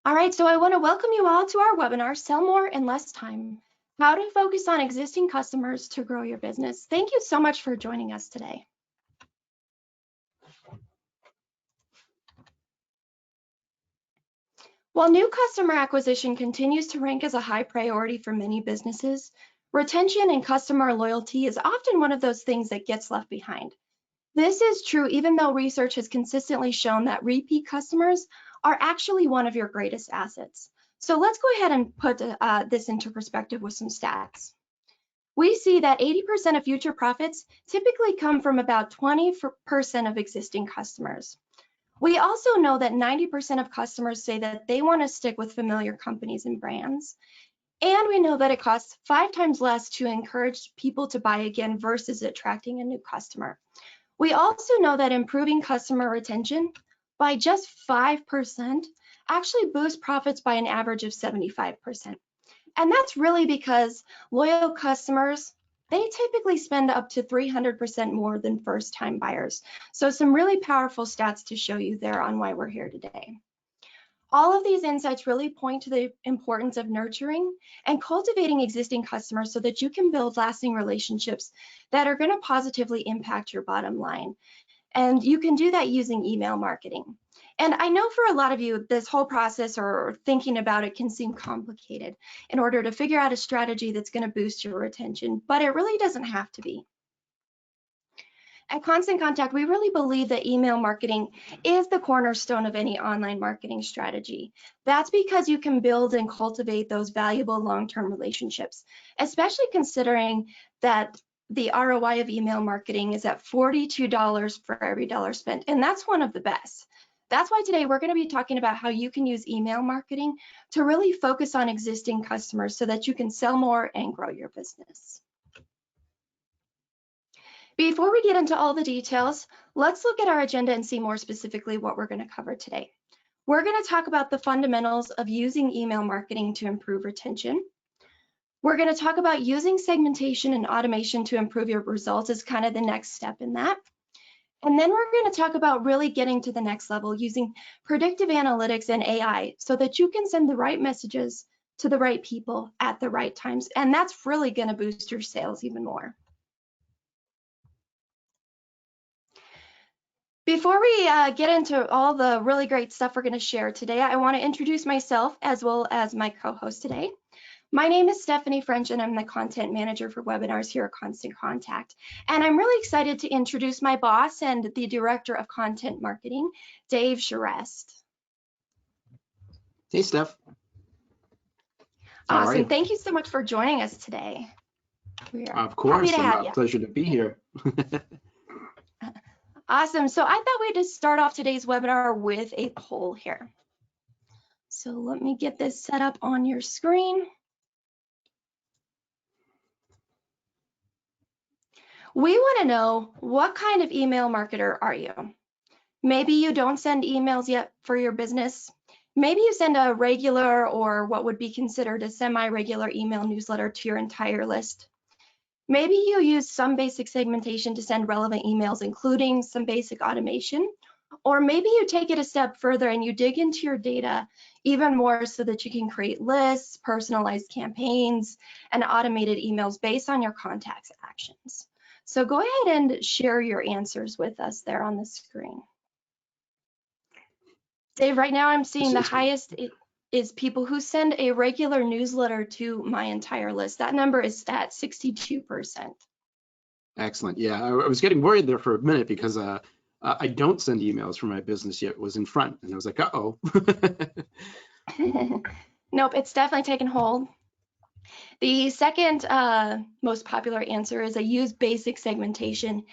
All right, so I want to welcome you all to our webinar, Sell More in Less Time, How to Focus on Existing Customers to Grow Your Business. Thank you so much for joining us today. While new customer acquisition continues to rank as a high priority for many businesses, retention and customer loyalty is often one of those things that gets left behind. This is true even though research has consistently shown that repeat customers are actually one of your greatest assets. So let's go ahead and put this into perspective with some stats. We see that 80% of future profits typically come from about 20% of existing customers. We also know that 90% of customers say that they want to stick with familiar companies and brands. And we know that it costs 5 times less to encourage people to buy again versus attracting a new customer. We also know that improving customer retention by just 5% actually boosts profits by an average of 75%. And that's really because loyal customers, they typically spend up to 300% more than first-time buyers. So some really powerful stats to show you there on why we're here today. All of these insights really point to the importance of nurturing and cultivating existing customers so that you can build lasting relationships that are going to positively impact your bottom line. And you can do that using email marketing. And I know for a lot of you, this whole process or thinking about it can seem complicated in order to figure out a strategy that's going to boost your retention, but it really doesn't have to be. At Constant Contact, we really believe that email marketing is the cornerstone of any online marketing strategy. That's because you can build and cultivate those valuable long-term relationships, especially considering that the ROI of email marketing is at $42 for every dollar spent, and that's one of the best. That's why today we're going to be talking about how you can use email marketing to really focus on existing customers so that you can sell more and grow your business. Before we get into all the details, let's look at our agenda and see more specifically what we're going to cover today. We're going to talk about the fundamentals of using email marketing to improve retention. We're going to talk about using segmentation and automation to improve your results as kind of the next step in that. And then we're going to talk about really getting to the next level using predictive analytics and AI so that you can send the right messages to the right people at the right times. And that's really going to boost your sales even more. Before we get into all the really great stuff we're going to share today, I want to introduce myself as well as my co-host today. My name is Stephanie French, and I'm the content manager for webinars here at Constant Contact. And I'm really excited to introduce my boss and the director of content marketing, Dave Charest. Hey, Steph. Awesome. Thank you so much for joining us today. Of course, it's a pleasure to be here. Awesome. So I thought we'd just start off today's webinar with a poll here. So let me get this set up on your screen. We want to know, what kind of email marketer are you? Maybe you don't send emails yet for your business. Maybe you send a regular or what would be considered a semi-regular email newsletter to your entire list. Maybe you use some basic segmentation to send relevant emails, including some basic automation. Or maybe you take it a step further and you dig into your data even more so that you can create lists, personalized campaigns, and automated emails based on your contacts actions. So go ahead and share your answers with us there on the screen. Dave, right now I'm seeing the highest is people who send a regular newsletter to my entire list. That number is at 62%. Excellent. Yeah, I was getting worried there for a minute because I don't send emails for my business yet. It was in front, and I was like, uh-oh. Nope, it's definitely taken hold. The second most popular answer is I use basic segmentation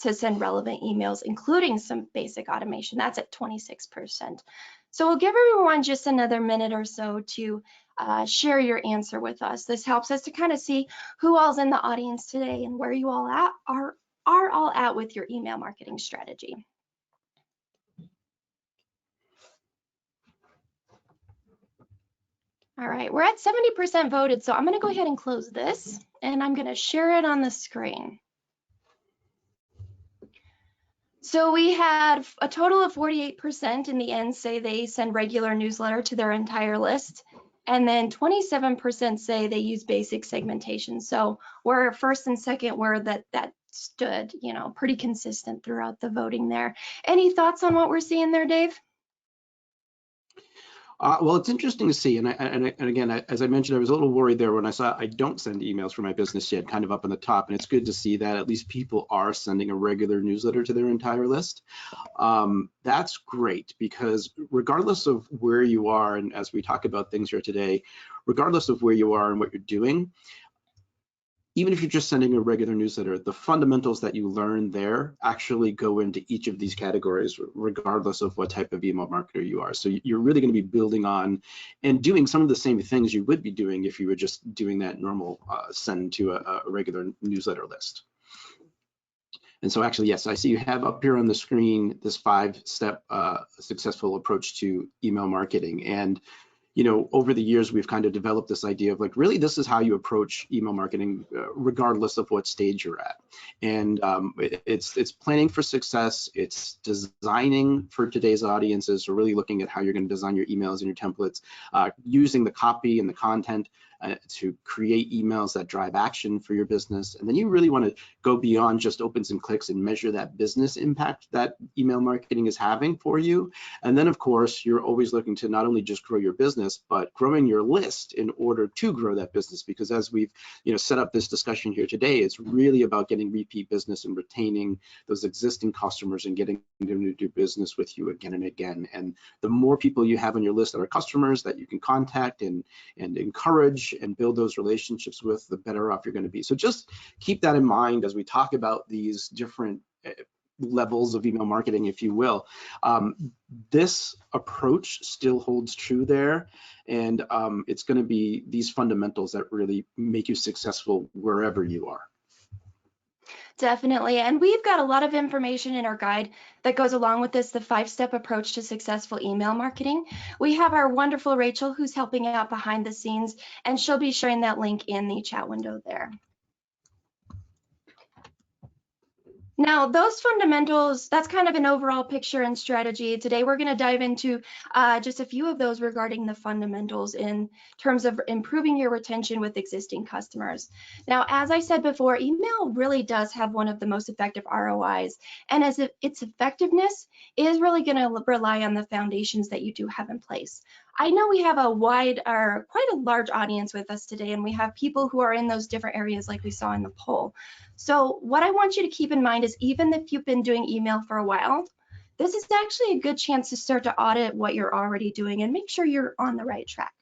to send relevant emails, including some basic automation. That's at 26%. So we'll give everyone just another minute or so to share your answer with us. This helps us to kind of see who all's in the audience today and where you all are all at with your email marketing strategy. All right, we're at 70% voted, so I'm going to go ahead and close this, and I'm going to share it on the screen. So we had a total of 48% in the end say they send regular newsletter to their entire list. And then 27% say they use basic segmentation. So we're first and second were that stood, pretty consistent throughout the voting there. Any thoughts on what we're seeing there, Dave? Well, it's interesting to see, and again, as I mentioned, I was a little worried there when I saw I don't send emails for my business yet, kind of up on the top, and it's good to see that at least people are sending a regular newsletter to their entire list. That's great, because regardless of where you are, and as we talk about things here today, regardless of where you are and what you're doing, even if you're just sending a regular newsletter, the fundamentals that you learn there actually go into each of these categories, regardless of what type of email marketer you are. So you're really going to be building on and doing some of the same things you would be doing if you were just doing that normal send to a regular newsletter list. And so actually, yes, I see you have up here on the screen this 5-step successful approach to email marketing. And over the years, we've kind of developed this idea of like, really, this is how you approach email marketing, regardless of what stage you're at. And it's planning for success. It's designing for today's audiences. So really looking at how you're going to design your emails and your templates, using the copy and the content to create emails that drive action for your business. And then you really want to go beyond just opens and clicks and measure that business impact that email marketing is having for you. And then, of course, you're always looking to not only just grow your business, but growing your list in order to grow that business. Because as we've set up this discussion here today, it's really about getting repeat business and retaining those existing customers and getting them to do business with you again and again. And the more people you have on your list that are customers that you can contact and encourage and build those relationships with, the better off you're going to be. So just keep that in mind as we talk about these different levels of email marketing, if you will. This approach still holds true there, and it's going to be these fundamentals that really make you successful wherever you are. Definitely. And we've got a lot of information in our guide that goes along with this, the 5-step approach to successful email marketing. We have our wonderful Rachel who's helping out behind the scenes, and she'll be sharing that link in the chat window there. Now, those fundamentals, that's kind of an overall picture and strategy. Today, we're going to dive into just a few of those regarding the fundamentals in terms of improving your retention with existing customers. Now, as I said before, email really does have one of the most effective ROIs, and as its effectiveness is really going to rely on the foundations that you do have in place. I know we have quite a large audience with us today, and we have people who are in those different areas like we saw in the poll. So what I want you to keep in mind is, even if you've been doing email for a while, this is actually a good chance to start to audit what you're already doing and make sure you're on the right track.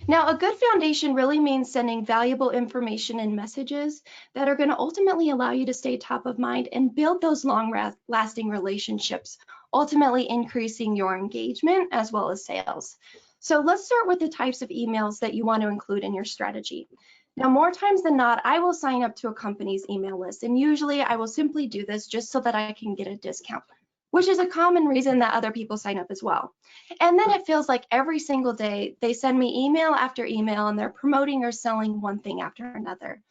Now, a good foundation really means sending valuable information and messages that are going to ultimately allow you to stay top of mind and build those long-lasting relationships, ultimately increasing your engagement as well as sales. So let's start with the types of emails that you want to include in your strategy. Now, more times than not, I will sign up to a company's email list, and usually I will simply do this just so that I can get a discount, which is a common reason that other people sign up as well. And then it feels like every single day they send me email after email and they're promoting or selling one thing after another.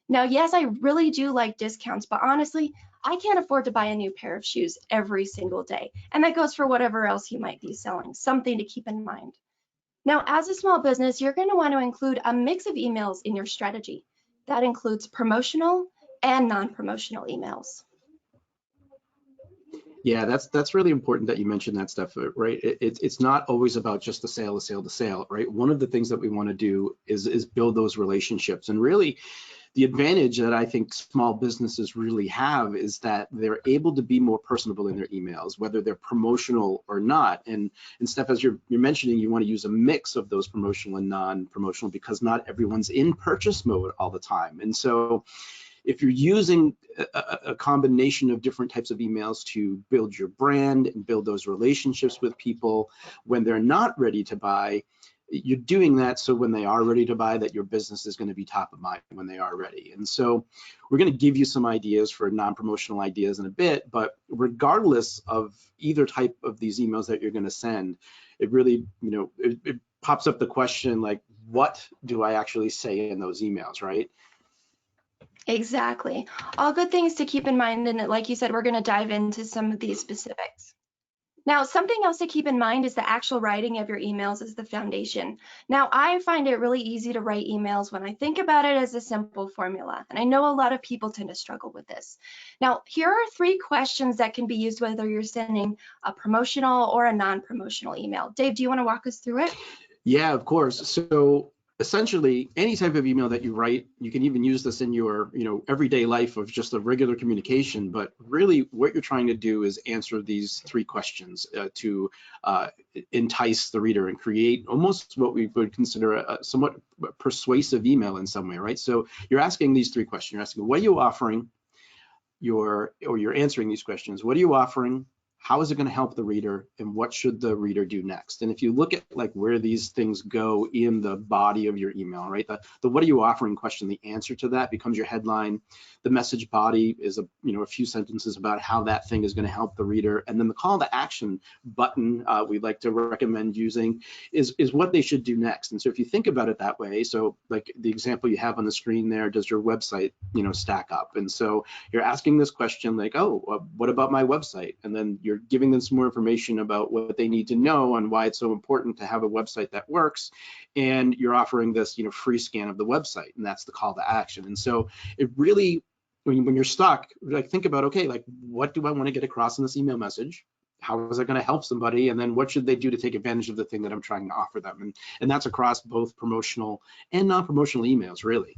Now, yes, I really do like discounts, but honestly, I can't afford to buy a new pair of shoes every single day. And that goes for whatever else you might be selling, something to keep in mind. Now, as a small business, you're going to want to include a mix of emails in your strategy. That includes promotional and non-promotional emails. Yeah, that's really important that you mentioned that stuff, right? It's not always about just the sale, right? One of the things that we want to do is build those relationships. And really, the advantage that I think small businesses really have is that they're able to be more personable in their emails, whether they're promotional or not. And Steph, as you're mentioning, you want to use a mix of those promotional and non-promotional, because not everyone's in purchase mode all the time. And so if you're using a combination of different types of emails to build your brand and build those relationships with people when they're not ready to buy, you're doing that so when they are ready to buy, that your business is going to be top of mind when they are ready. And so we're going to give you some ideas for non-promotional ideas in a bit, but regardless of either type of these emails that you're going to send, it really, it pops up the question, like, what do I actually say in those emails, right? Exactly. All good things to keep in mind. And like you said, we're going to dive into some of these specifics. Now, something else to keep in mind is the actual writing of your emails is the foundation. Now, I find it really easy to write emails when I think about it as a simple formula, and I know a lot of people tend to struggle with this. Now, here are 3 questions that can be used whether you're sending a promotional or a non-promotional email. Dave, do you want to walk us through it? Yeah, of course. So essentially, any type of email that you write, you can even use this in your, everyday life of just a regular communication. But really, what you're trying to do is answer these 3 questions to entice the reader and create almost what we would consider a somewhat persuasive email in some way, right? So you're asking these 3 questions. You're asking, what are you offering? You're answering these questions. What are you offering? How is it going to help the reader, and what should the reader do next? And if you look at like where these things go in the body of your email, right? The what are you offering question, the answer to that becomes your headline. The message body is a few sentences about how that thing is going to help the reader, and then the call to action button we'd like to recommend using is what they should do next. And so if you think about it that way, so like the example you have on the screen there, does your website stack up? And so you're asking this question like, oh, what about my website? And then you're giving them some more information about what they need to know and why it's so important to have a website that works. And you're offering this, free scan of the website, and that's the call to action. And so it really, when you're stuck, like think about, okay, like what do I want to get across in this email message? How is it going to help somebody? And then what should they do to take advantage of the thing that I'm trying to offer them? And that's across both promotional and non-promotional emails, really.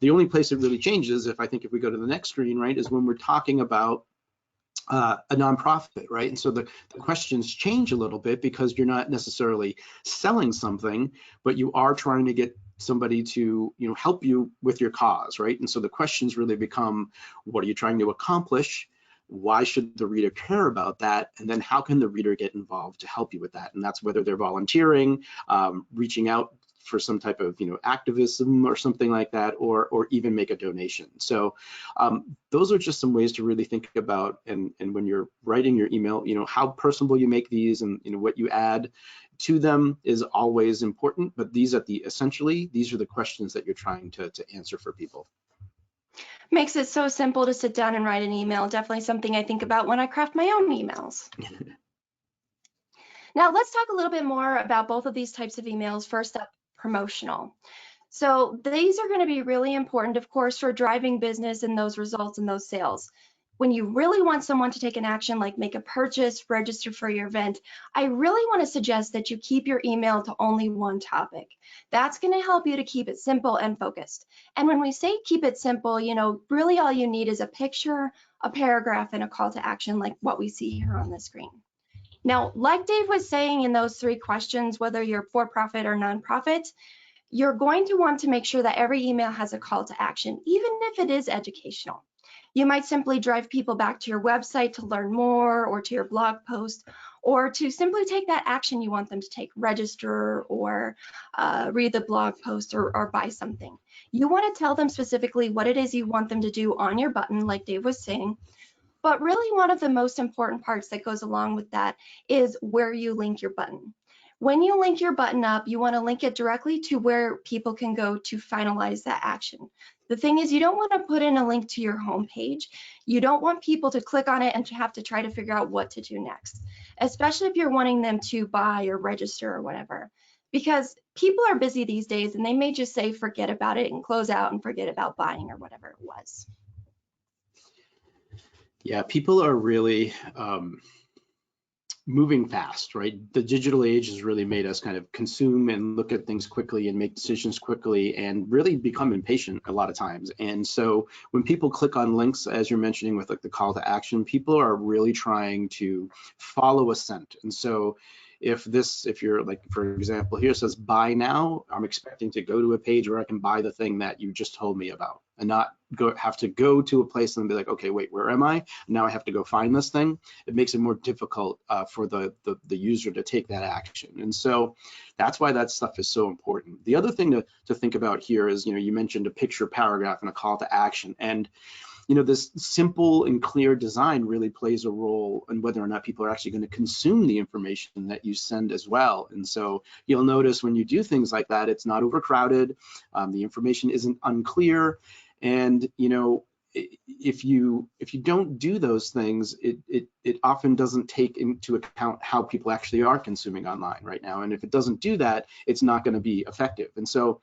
The only place it really changes, if we go to the next screen, right, is when we're talking about a nonprofit, right? And so the questions change a little bit because you're not necessarily selling something, but you are trying to get somebody to help you with your cause, right? And so the questions really become, what are you trying to accomplish? Why should the reader care about that? And then how can the reader get involved to help you with that? And that's whether they're volunteering, reaching out for some type of activism or something like that, or even make a donation. So those are just some ways to really think about, and when you're writing your email, how personable you make these, and what you add to them is always important. But these are these are the questions that you're trying to answer for people. Makes it so simple to sit down and write an email. Definitely something I think about when I craft my own emails. Now let's talk a little bit more about both of these types of emails. First up, promotional. So these are going to be really important, of course, for driving business and those results and those sales. When you really want someone to take an action like make a purchase, register for your event, I really want to suggest that you keep your email to only one topic. That's going to help you to keep it simple and focused. And when we say keep it simple, really all you need is a picture, a paragraph, and a call to action like what we see here on the screen. Now, like Dave was saying in those 3 questions, whether you're for-profit or nonprofit, you're going to want to make sure that every email has a call to action, even if it is educational. You might simply drive people back to your website to learn more, or to your blog post, or to simply take that action you want them to take, register or read the blog post or buy something. You want to tell them specifically what it is you want them to do on your button, like Dave was saying. But really one of the most important parts that goes along with that is where you link your button. When you link your button up, you want to link it directly to where people can go to finalize that action. The thing is, you don't want to put in a link to your homepage. You don't want people to click on it and to have to try to figure out what to do next, especially if you're wanting them to buy or register or whatever. Because people are busy these days and they may just say forget about it and close out and forget about buying or whatever it was. Yeah, people are really moving fast, right? The digital age has really made us kind of consume and look at things quickly and make decisions quickly and really become impatient a lot of times. And so when people click on links, as you're mentioning with like the call to action, people are really trying to follow a scent. And so if you're like, for example, here it says buy now, I'm expecting to go to a page where I can buy the thing that you just told me about, and not have to go to a place and be like, okay, wait, where am I? Now I have to go find this thing. It makes it more difficult for the user to take that action. And so that's why that stuff is so important. The other thing to think about here is, you mentioned a picture, paragraph, and a call to action. And this simple and clear design really plays a role in whether or not people are actually going to consume the information that you send as well. And so you'll notice when you do things like that, it's not overcrowded, the information isn't unclear, And if you don't do those things, it often doesn't take into account how people actually are consuming online right now. And if it doesn't do that, it's not going to be effective. And so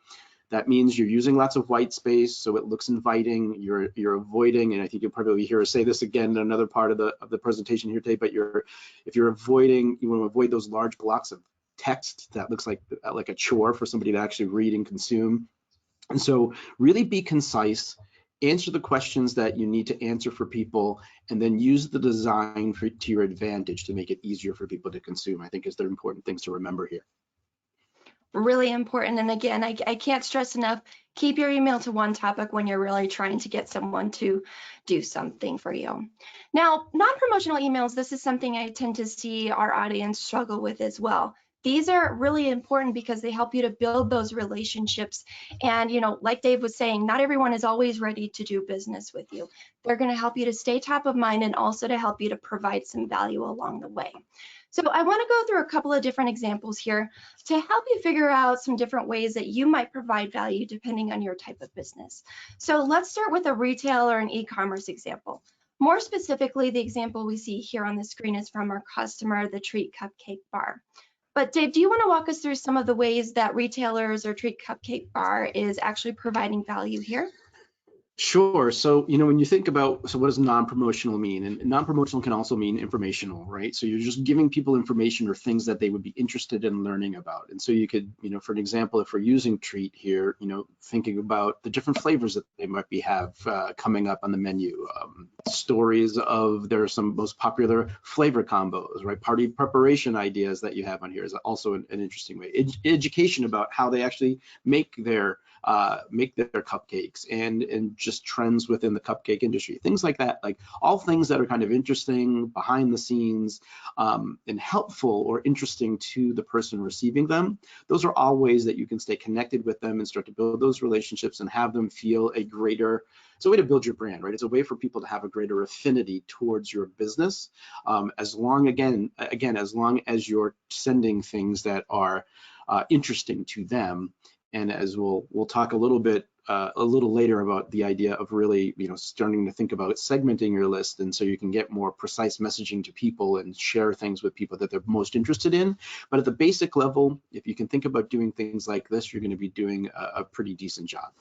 that means you're using lots of white space, so it looks inviting. You're avoiding, and I think you'll probably hear us say this again in another part of the presentation here today. But if you're avoiding, you want to avoid those large blocks of text that looks like a chore for somebody to actually read and consume. And so really be concise, answer the questions that you need to answer for people, and then use the design to your advantage to make it easier for people to consume, I think is the important things to remember here. Really important. And again, I can't stress enough, keep your email to one topic when you're really trying to get someone to do something for you. Now, non-promotional emails, this is something I tend to see our audience struggle with as well. These are really important because they help you to build those relationships. And, like Dave was saying, not everyone is always ready to do business with you. They're going to help you to stay top of mind and also to help you to provide some value along the way. So I want to go through a couple of different examples here to help you figure out some different ways that you might provide value depending on your type of business. So let's start with a retail or an e-commerce example. More specifically, the example we see here on the screen is from our customer, the Treat Cupcake Bar. But Dave, do you want to walk us through some of the ways that retailers or Treat Cupcake Bar is actually providing value here? Sure. So, when you think about, so what does non-promotional mean? And non-promotional can also mean informational, right? So you're just giving people information or things that they would be interested in learning about. And so you could, for an example, if we're using Treat here, thinking about the different flavors that they might have coming up on the menu, stories of their some most popular flavor combos, right? Party preparation ideas that you have on here is also an interesting way. Education about how they actually make their cupcakes and just trends within the cupcake industry, things like that, like all things that are kind of interesting behind the scenes and helpful or interesting to the person receiving them. Those are all ways that you can stay connected with them and start to build those relationships and have them feel a greater, it's a way to build your brand, right? It's a way for people to have a greater affinity towards your business, as long as you're sending things that are interesting to them. And as we'll talk a little later about the idea of really, starting to think about segmenting your list, and so you can get more precise messaging to people and share things with people that they're most interested in. But at the basic level, if you can think about doing things like this, you're going to be doing a pretty decent job.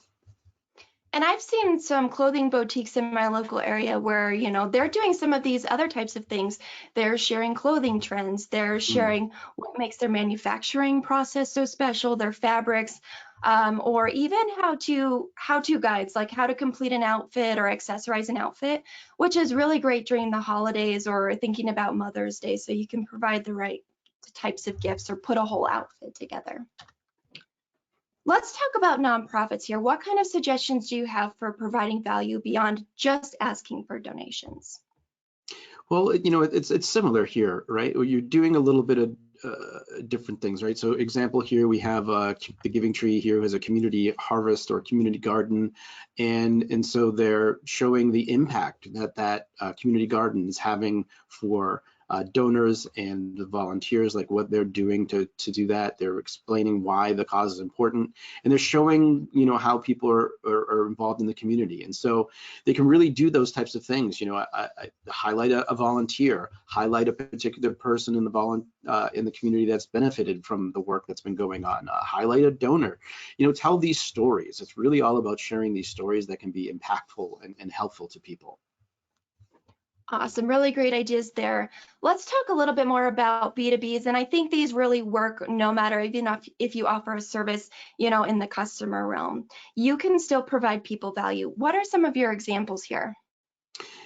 And I've seen some clothing boutiques in my local area where, they're doing some of these other types of things. They're sharing clothing trends. They're sharing what makes their manufacturing process so special, their fabrics, or even how-to guides, like how to complete an outfit or accessorize an outfit, which is really great during the holidays or thinking about Mother's Day, so you can provide the right types of gifts or put a whole outfit together. Let's talk about nonprofits here. What kind of suggestions do you have for providing value beyond just asking for donations? Well, it's similar here, right? You're doing a little bit of different things, right? So example here, we have the Giving Tree here, who has a community harvest or community garden. And so they're showing the impact that community garden is having for donors and the volunteers, like what they're doing to do that. They're explaining why the cause is important, and they're showing how people are involved in the community. And so they can really do those types of things. I highlight a volunteer, highlight a particular person in the community that's benefited from the work that's been going on, highlight a donor. Tell these stories. It's really all about sharing these stories that can be impactful and helpful to people. Awesome, really great ideas there. Let's talk a little bit more about B2Bs, and I think these really work no matter if you offer a service, in the customer realm. You can still provide people value. What are some of your examples here?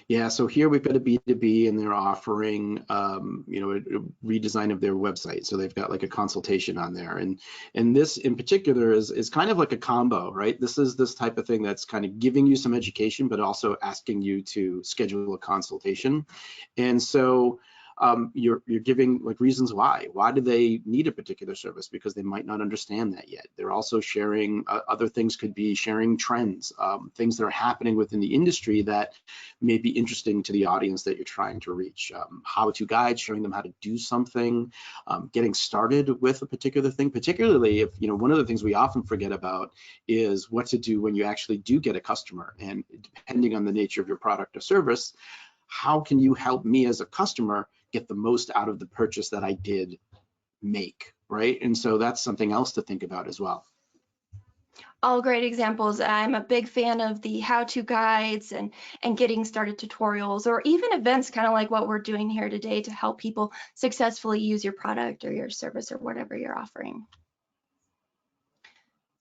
Yeah, so here we've got a B2B, and they're offering, a redesign of their website. So they've got like a consultation on there, and this in particular is kind of like a combo, right? This is this type of thing that's kind of giving you some education, but also asking you to schedule a consultation. And so you're giving like reasons why. Why do they need a particular service? Because they might not understand that yet. They're also sharing other things, could be sharing trends, things that are happening within the industry that may be interesting to the audience that you're trying to reach. How-to guides, showing them how to do something, getting started with a particular thing, particularly if, one of the things we often forget about is what to do when you actually do get a customer. And depending on the nature of your product or service, how can you help me as a customer get the most out of the purchase that I did make, right? And so that's something else to think about as well. All great examples. I'm a big fan of the how-to guides and getting started tutorials, or even events kind of like what we're doing here today to help people successfully use your product or your service or whatever you're offering.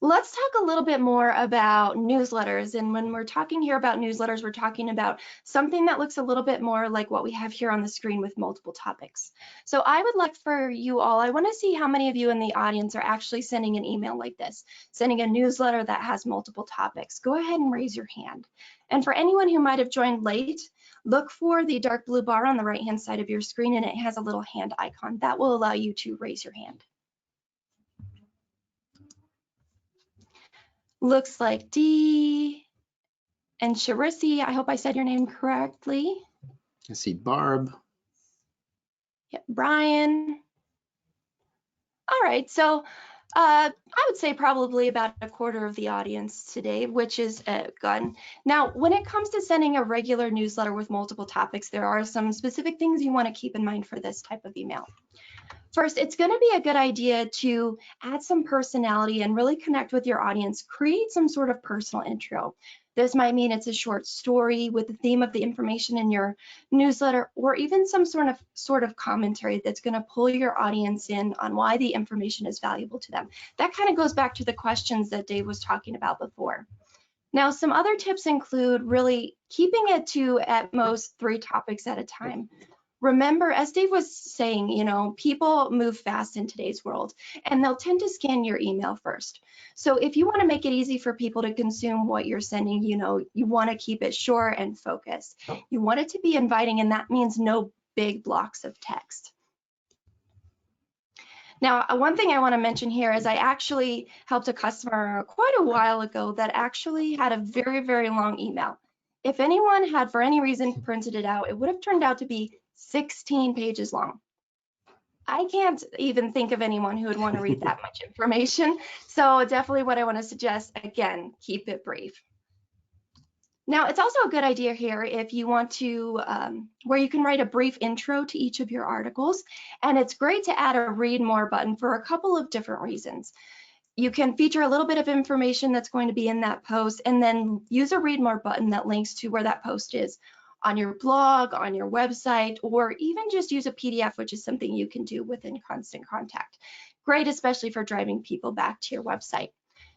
Let's talk a little bit more about newsletters. And when we're talking here about newsletters, we're talking about something that looks a little bit more like what we have here on the screen with multiple topics. So I would like for you all, I want to see how many of you in the audience are actually sending an email like this, sending a newsletter that has multiple topics. Go ahead and raise your hand. And for anyone who might have joined late, look for the dark blue bar on the right-hand side of your screen, and it has a little hand icon. That will allow you to raise your hand. Looks like Dee and Charisse. I hope I said your name correctly. I see Barb. Yep, Brian. All right, so I would say probably about a quarter of the audience today, which is good. Now, when it comes to sending a regular newsletter with multiple topics, there are some specific things you want to keep in mind for this type of email. First, it's going to be a good idea to add some personality and really connect with your audience. Create some sort of personal intro. This might mean it's a short story with the theme of the information in your newsletter, or even some sort of commentary that's going to pull your audience in on why the information is valuable to them. That kind of goes back to the questions that Dave was talking about before. Now, some other tips include really keeping it to at most 3 topics at a time. Remember, as Dave was saying, people move fast in today's world, and they'll tend to scan your email first. So if you want to make it easy for people to consume what you're sending, you want to keep it short and focused. You want it to be inviting, and that means no big blocks of text. Now, one thing I want to mention here is I actually helped a customer quite a while ago that actually had a very, very long email. If anyone had, for any reason, printed it out, it would have turned out to be 16 pages long. I can't even think of anyone who would want to read that much information. So definitely what I want to suggest, again, keep it brief. Now, it's also a good idea here if you want to, where you can write a brief intro to each of your articles. And it's great to add a read more button for a couple of different reasons. You can feature a little bit of information that's going to be in that post, and then use a read more button that links to where that post is on your blog, on your website, or even just use a PDF, which is something you can do within Constant Contact. Great, especially for driving people back to your website.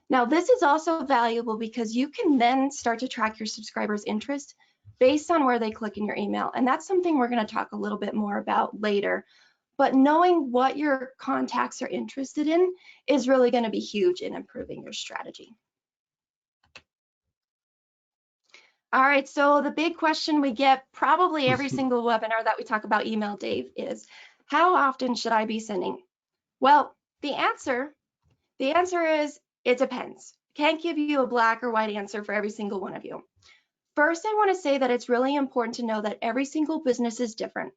Now, this is also valuable because you can then start to track your subscribers' interest based on where they click in your email. And that's something we're going to talk a little bit more about later. But knowing what your contacts are interested in is really going to be huge in improving your strategy. All right, so the big question we get probably every single webinar that we talk about email, Dave, is how often should I be sending? Well, the answer is it depends. Can't give you a black or white answer for every single one of you. First, I want to say that it's really important to know that every single business is different.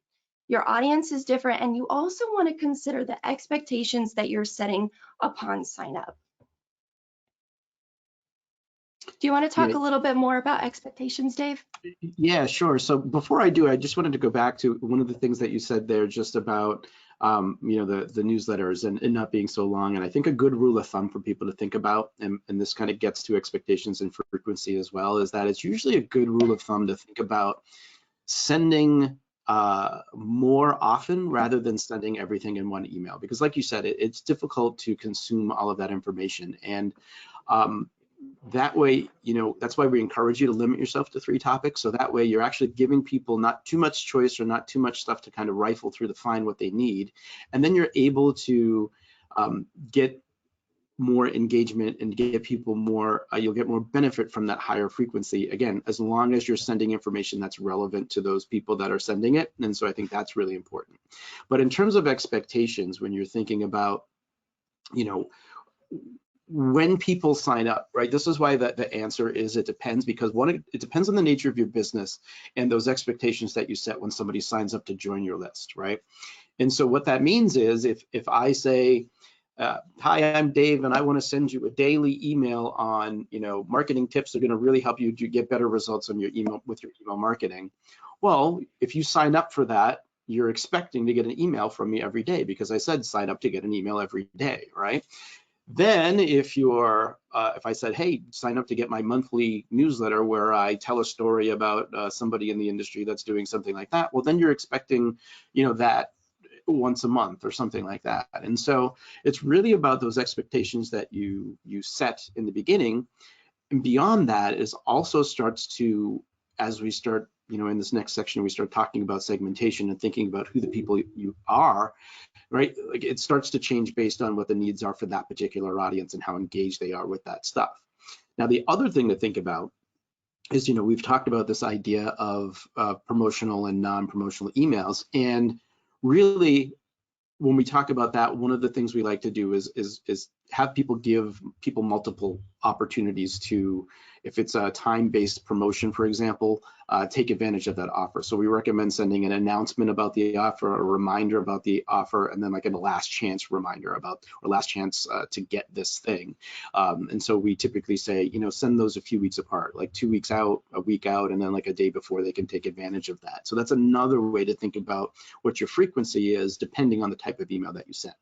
Your audience is different, and you also want to consider the expectations that you're setting upon sign up. Do you want to talk a little bit more about expectations, Dave? Yeah, sure. So before I do, I just wanted to go back to one of the things that you said there just about the newsletters and not being so long. And I think a good rule of thumb for people to think about, and this kind of gets to expectations and frequency as well, is that it's usually a good rule of thumb to think about sending more often rather than sending everything in one email. Because like you said, it's difficult to consume all of that information. And that way, that's why we encourage you to limit yourself to 3 topics. So that way you're actually giving people not too much choice or not too much stuff to kind of rifle through to find what they need. And then you're able to get more engagement and get people more, you'll get more benefit from that higher frequency, again, as long as you're sending information that's relevant to those people that are sending it. And so I think that's really important. But in terms of expectations, when you're thinking about, you know, when people sign up, right? This is why the answer is it depends, because one, it depends on the nature of your business and those expectations that you set when somebody signs up to join your list, right? And so what that means is if I say, hi, I'm Dave, and I want to send you a daily email on, you know, marketing tips that are going to really help you to get better results on your email with your email marketing. Well, if you sign up for that, you're expecting to get an email from me every day, because I said sign up to get an email every day, right? Then if you're, if I said, hey, sign up to get my monthly newsletter where I tell a story about somebody in the industry that's doing something like that, well, then you're expecting, you know, that once a month or something like that. And so it's really about those expectations that you set in the beginning. And beyond that is also starts to, as we start, you know, in this next section, we start talking about segmentation and thinking about who the people you are, right? Like it starts to change based on what the needs are for that particular audience and how engaged they are with that stuff. Now, the other thing to think about is, you know, we've talked about this idea of promotional and non-promotional emails, and really, when we talk about that, one of the things we like to do is have people give people multiple opportunities to, if it's a time-based promotion, for example, take advantage of that offer. So we recommend sending an announcement about the offer, a reminder about the offer, and then like a last chance reminder about, or last chance to get this thing. And so we typically say, you know, send those a few weeks apart, like 2 weeks out, a week out, and then like a day before they can take advantage of that. So that's another way to think about what your frequency is depending on the type of email that you send.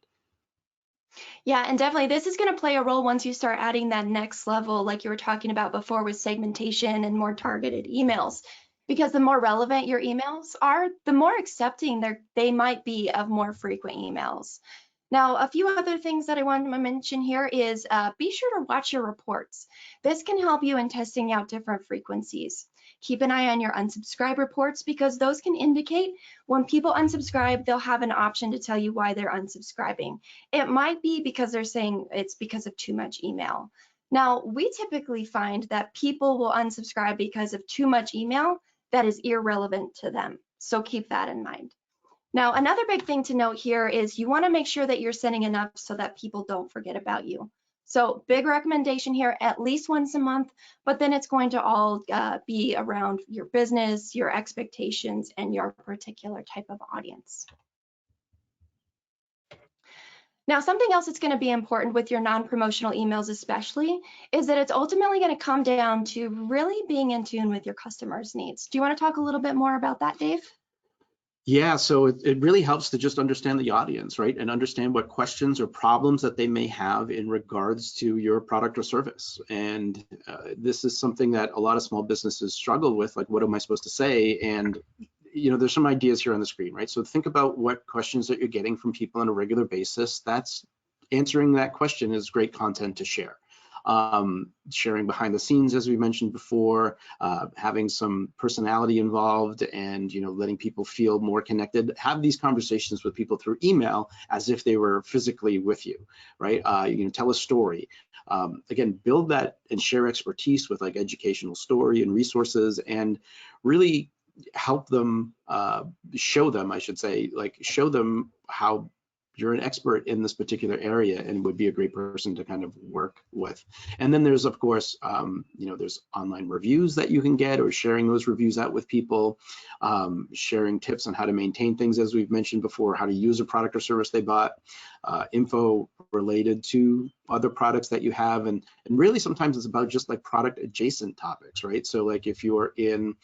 Yeah, and definitely this is going to play a role once you start adding that next level, like you were talking about before with segmentation and more targeted emails. Because the more relevant your emails are, the more accepting they might be of more frequent emails. Now, a few other things that I want to mention here is be sure to watch your reports. This can help you in testing out different frequencies. Keep an eye on your unsubscribe reports, because those can indicate when people unsubscribe, they'll have an option to tell you why they're unsubscribing. It might be because they're saying it's because of too much email. Now, we typically find that people will unsubscribe because of too much email that is irrelevant to them. So keep that in mind. Now, another big thing to note here is you want to make sure that you're sending enough so that people don't forget about you. So big recommendation here, at least once a month, but then it's going to all be around your business, your expectations, and your particular type of audience. Now, something else that's going to be important with your non-promotional emails especially is that it's ultimately going to come down to really being in tune with your customers' needs. Do you want to talk a little bit more about that, Dave? Yeah, so it really helps to just understand the audience, right? And understand what questions or problems that they may have in regards to your product or service. And this is something that a lot of small businesses struggle with, like, what am I supposed to say? And, you know, there's some ideas here on the screen, right? So think about what questions that you're getting from people on a regular basis. That's answering that question is great content to share. Sharing behind the scenes, as we mentioned before, having some personality involved, and, you know, letting people feel more connected. Have these conversations with people through email as if they were physically with you, right? You know, tell a story. Again, build that and share expertise with like educational story and resources, and really help them, show them, I should say, like show them how you're an expert in this particular area and would be a great person to kind of work with. And then there's, of course, you know, there's online reviews that you can get, or sharing those reviews out with people, sharing tips on how to maintain things, as we've mentioned before, how to use a product or service they bought, info related to other products that you have. And really sometimes it's about just like product adjacent topics, right? So like if you're in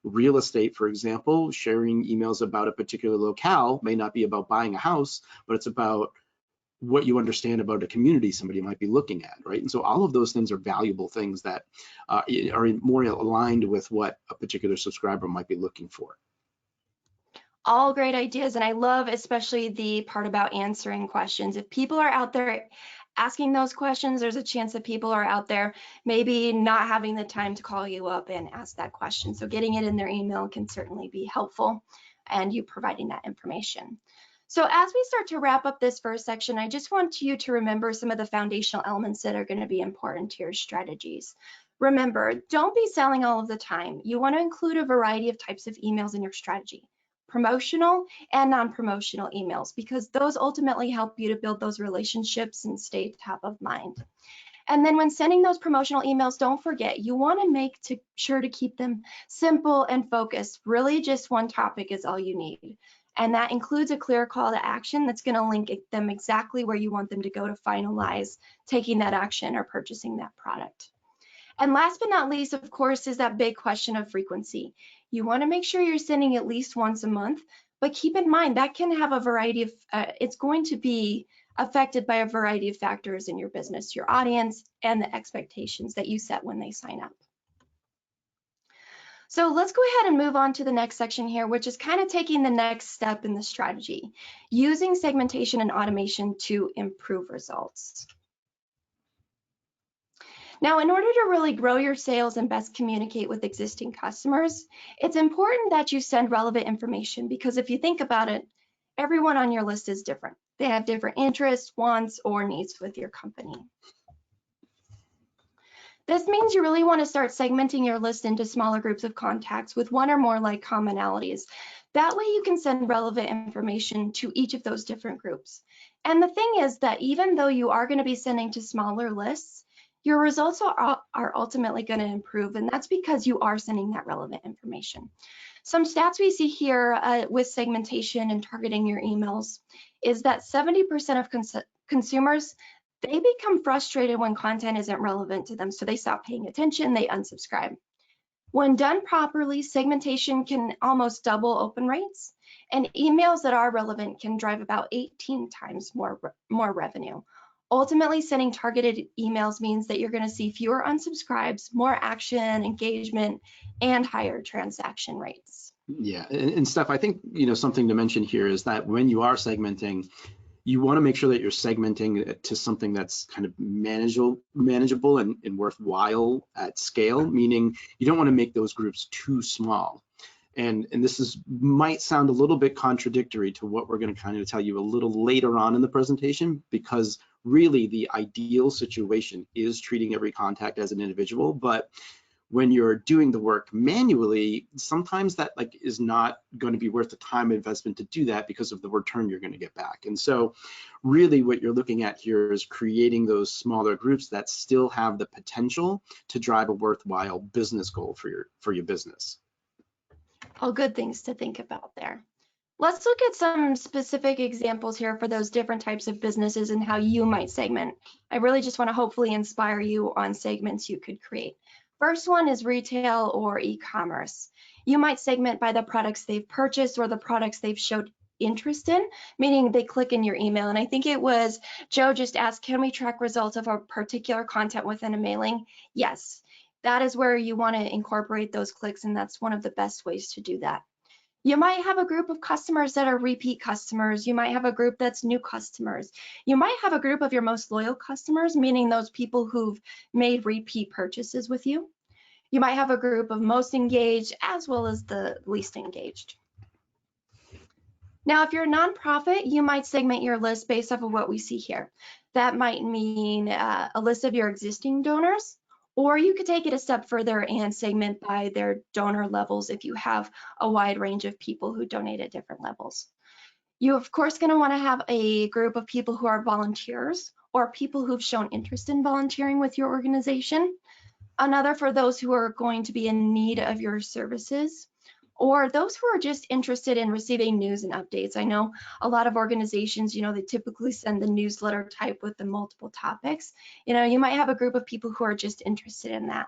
real estate, for example, sharing emails about a particular locale may not be about buying a house, but it's about what you understand about a community somebody might be looking at, right? And so all of those things are valuable things that are more aligned with what a particular subscriber might be looking for. All great ideas, and I love especially the part about answering questions. If people are out there asking those questions, there's a chance that people are out there maybe not having the time to call you up and ask that question. So getting it in their email can certainly be helpful, and you providing that information. So as we start to wrap up this first section, I just want you to remember some of the foundational elements that are going to be important to your strategies. Remember, don't be selling all of the time. You want to include a variety of types of emails in your strategy, promotional and non-promotional emails, because those ultimately help you to build those relationships and stay top of mind. And then when sending those promotional emails, don't forget, you want to make sure to keep them simple and focused. Really just one topic is all you need. And that includes a clear call to action that's going to link them exactly where you want them to go to finalize taking that action or purchasing that product. And last but not least, of course, is that big question of frequency. You want to make sure you're sending at least once a month, but keep in mind that can have a variety of, it's going to be affected by a variety of factors in your business, your audience, and the expectations that you set when they sign up. So let's go ahead and move on to the next section here, which is kind of taking the next step in the strategy, using segmentation and automation to improve results. Now, in order to really grow your sales and best communicate with existing customers, it's important that you send relevant information, because if you think about it, everyone on your list is different. They have different interests, wants, or needs with your company. This means you really want to start segmenting your list into smaller groups of contacts with one or more like commonalities. That way you can send relevant information to each of those different groups. And the thing is that even though you are going to be sending to smaller lists, your results are ultimately going to improve, and that's because you are sending that relevant information. Some stats we see here with segmentation and targeting your emails is that 70% of consumers, they become frustrated when content isn't relevant to them, so they stop paying attention, they unsubscribe. When done properly, segmentation can almost double open rates, and emails that are relevant can drive about 18 times more revenue. Ultimately, sending targeted emails means that you're going to see fewer unsubscribes, more action, engagement, and higher transaction rates. Yeah, and Steph, I think something to mention here is that when you are segmenting, you want to make sure that you're segmenting it to something that's kind of manageable and worthwhile at scale, meaning you don't want to make those groups too small. And this might sound a little bit contradictory to what we're going to kind of tell you a little later on in the presentation, because really the ideal situation is treating every contact as an individual. But when you're doing the work manually, sometimes that is not going to be worth the time investment to do that because of the return you're going to get back. And so really what you're looking at here is creating those smaller groups that still have the potential to drive a worthwhile business goal for your business. All good things to think about there. Let's look at some specific examples here for those different types of businesses and how you might segment. I really just want to hopefully inspire you on segments you could create. First one is retail or e-commerce. You might segment by the products they've purchased or the products they've showed interest in, meaning they click in your email. And I think it was Joe just asked, can we track results of a particular content within a mailing? Yes, that is where you want to incorporate those clicks, and that's one of the best ways to do that. You might have a group of customers that are repeat customers. You might have a group that's new customers. You might have a group of your most loyal customers, meaning those people who've made repeat purchases with you. You might have a group of most engaged as well as the least engaged. Now, if you're a nonprofit, you might segment your list based off of what we see here. That might mean a list of your existing donors, or you could take it a step further and segment by their donor levels if you have a wide range of people who donate at different levels. You're of course going to want to have a group of people who are volunteers or people who've shown interest in volunteering with your organization. Another for those who are going to be in need of your services, or those who are just interested in receiving news and updates. I know a lot of organizations, they typically send the newsletter type with the multiple topics. You might have a group of people who are just interested in that.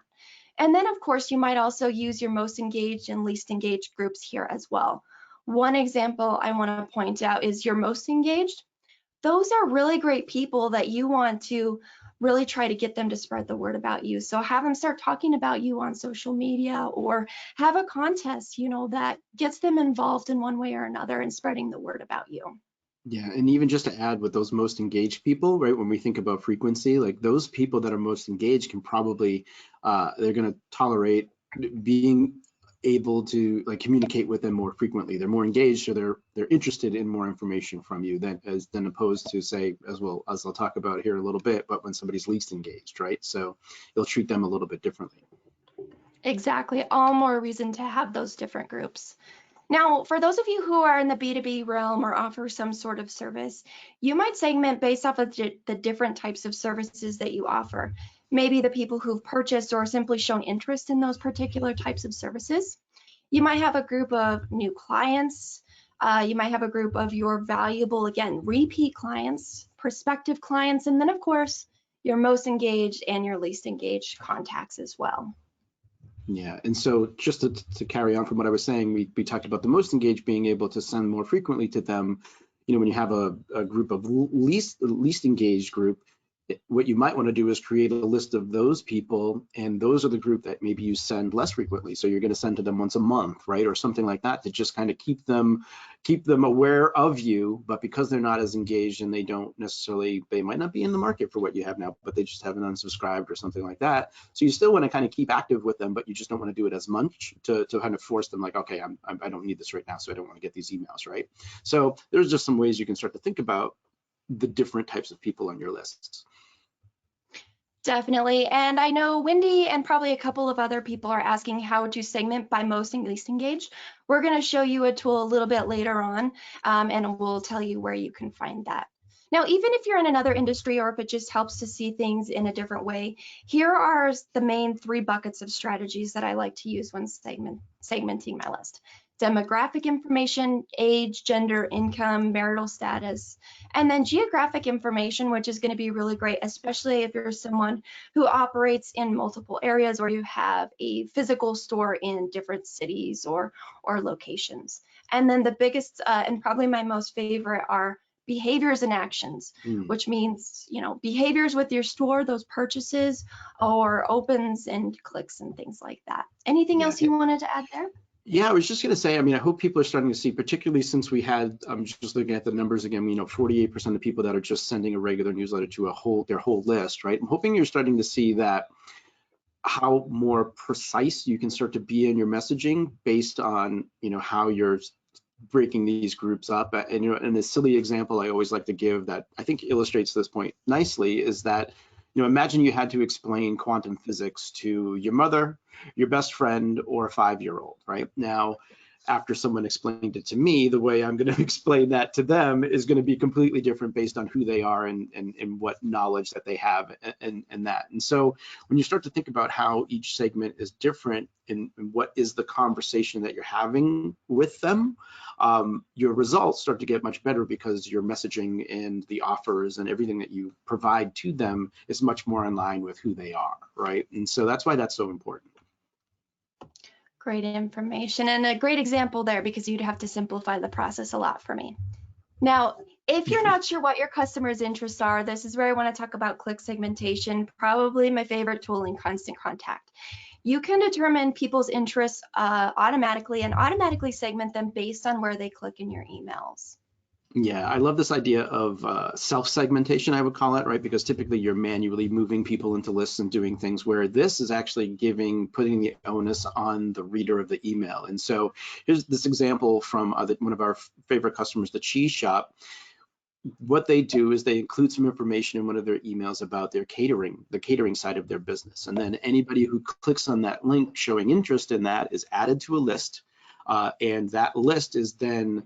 And then of course, you might also use your most engaged and least engaged groups here as well. One example I want to point out is your most engaged. Those are really great people that you want to really try to get them to spread the word about you. So have them start talking about you on social media, or have a contest, that gets them involved in one way or another in spreading the word about you. Yeah, and even just to add with those most engaged people, right, when we think about frequency, those people that are most engaged can probably, they're going to tolerate being able to like communicate with them more frequently. They're more engaged, or they're interested in more information from you than opposed to, say, as well as I'll talk about here in a little bit, but when somebody's least engaged, right? So you'll treat them a little bit differently. Exactly. All more reason to have those different groups. Now, for those of you who are in the B2B realm or offer some sort of service, you might segment based off of the different types of services that you offer. Maybe the people who've purchased or simply shown interest in those particular types of services. You might have a group of new clients. You might have a group of your valuable, again, repeat clients, prospective clients, and then of course, your most engaged and your least engaged contacts as well. Yeah, and so just to carry on from what I was saying, we talked about the most engaged being able to send more frequently to them. You know, when you have a group of least engaged group, what you might want to do is create a list of those people, and those are the group that maybe you send less frequently. So you're going to send to them once a month, right, or something like that, to just kind of keep them aware of you. But because they're not as engaged and they might not be in the market for what you have now, but they just haven't unsubscribed or something like that. So you still want to kind of keep active with them, but you just don't want to do it as much to kind of force them, like, okay, I don't need this right now, so I don't want to get these emails, right? So there's just some ways you can start to think about the different types of people on your lists. Definitely. And I know Wendy and probably a couple of other people are asking how to segment by most and least engaged. We're going to show you a tool a little bit later on, and we'll tell you where you can find that. Now, even if you're in another industry or if it just helps to see things in a different way, here are the main 3 buckets of strategies that I like to use when segmenting my list. Demographic information, age, gender, income, marital status, and then geographic information, which is going to be really great, especially if you're someone who operates in multiple areas or you have a physical store in different cities or locations. And then the biggest and probably my most favorite are behaviors and actions, which means, you know, behaviors with your store, those purchases or opens and clicks and things like that. Anything else you wanted to add there? Yeah, I was just going to say, I mean, I hope people are starting to see, particularly since we had, I'm just looking at the numbers again, you know, 48% of people that are just sending a regular newsletter to their whole list, right? I'm hoping you're starting to see that how more precise you can start to be in your messaging based on, you know, how you're breaking these groups up. And, you know, and the silly example I always like to give that I think illustrates this point nicely is that, you know, imagine you had to explain quantum physics to your mother, your best friend, or a 5-year-old, right? Now, after someone explained it to me, the way I'm going to explain that to them is going to be completely different based on who they are and what knowledge that they have and that. And so when you start to think about how each segment is different and what is the conversation that you're having with them, your results start to get much better because your messaging and the offers and everything that you provide to them is much more in line with who they are, right? And so that's why that's so important. Great information and a great example there because you'd have to simplify the process a lot for me. Now, if you're not sure what your customers' interests are, this is where I want to talk about click segmentation, probably my favorite tool in Constant Contact. You can determine people's interests automatically and automatically segment them based on where they click in your emails. Yeah, I love this idea of self-segmentation, I would call it, right? Because typically you're manually moving people into lists and doing things, where this is actually putting the onus on the reader of the email. And so here's this example from one of our favorite customers, the Cheese Shop. What they do is they include some information in one of their emails about their catering, the catering side of their business. And then anybody who clicks on that link showing interest in that is added to a list. And that list is then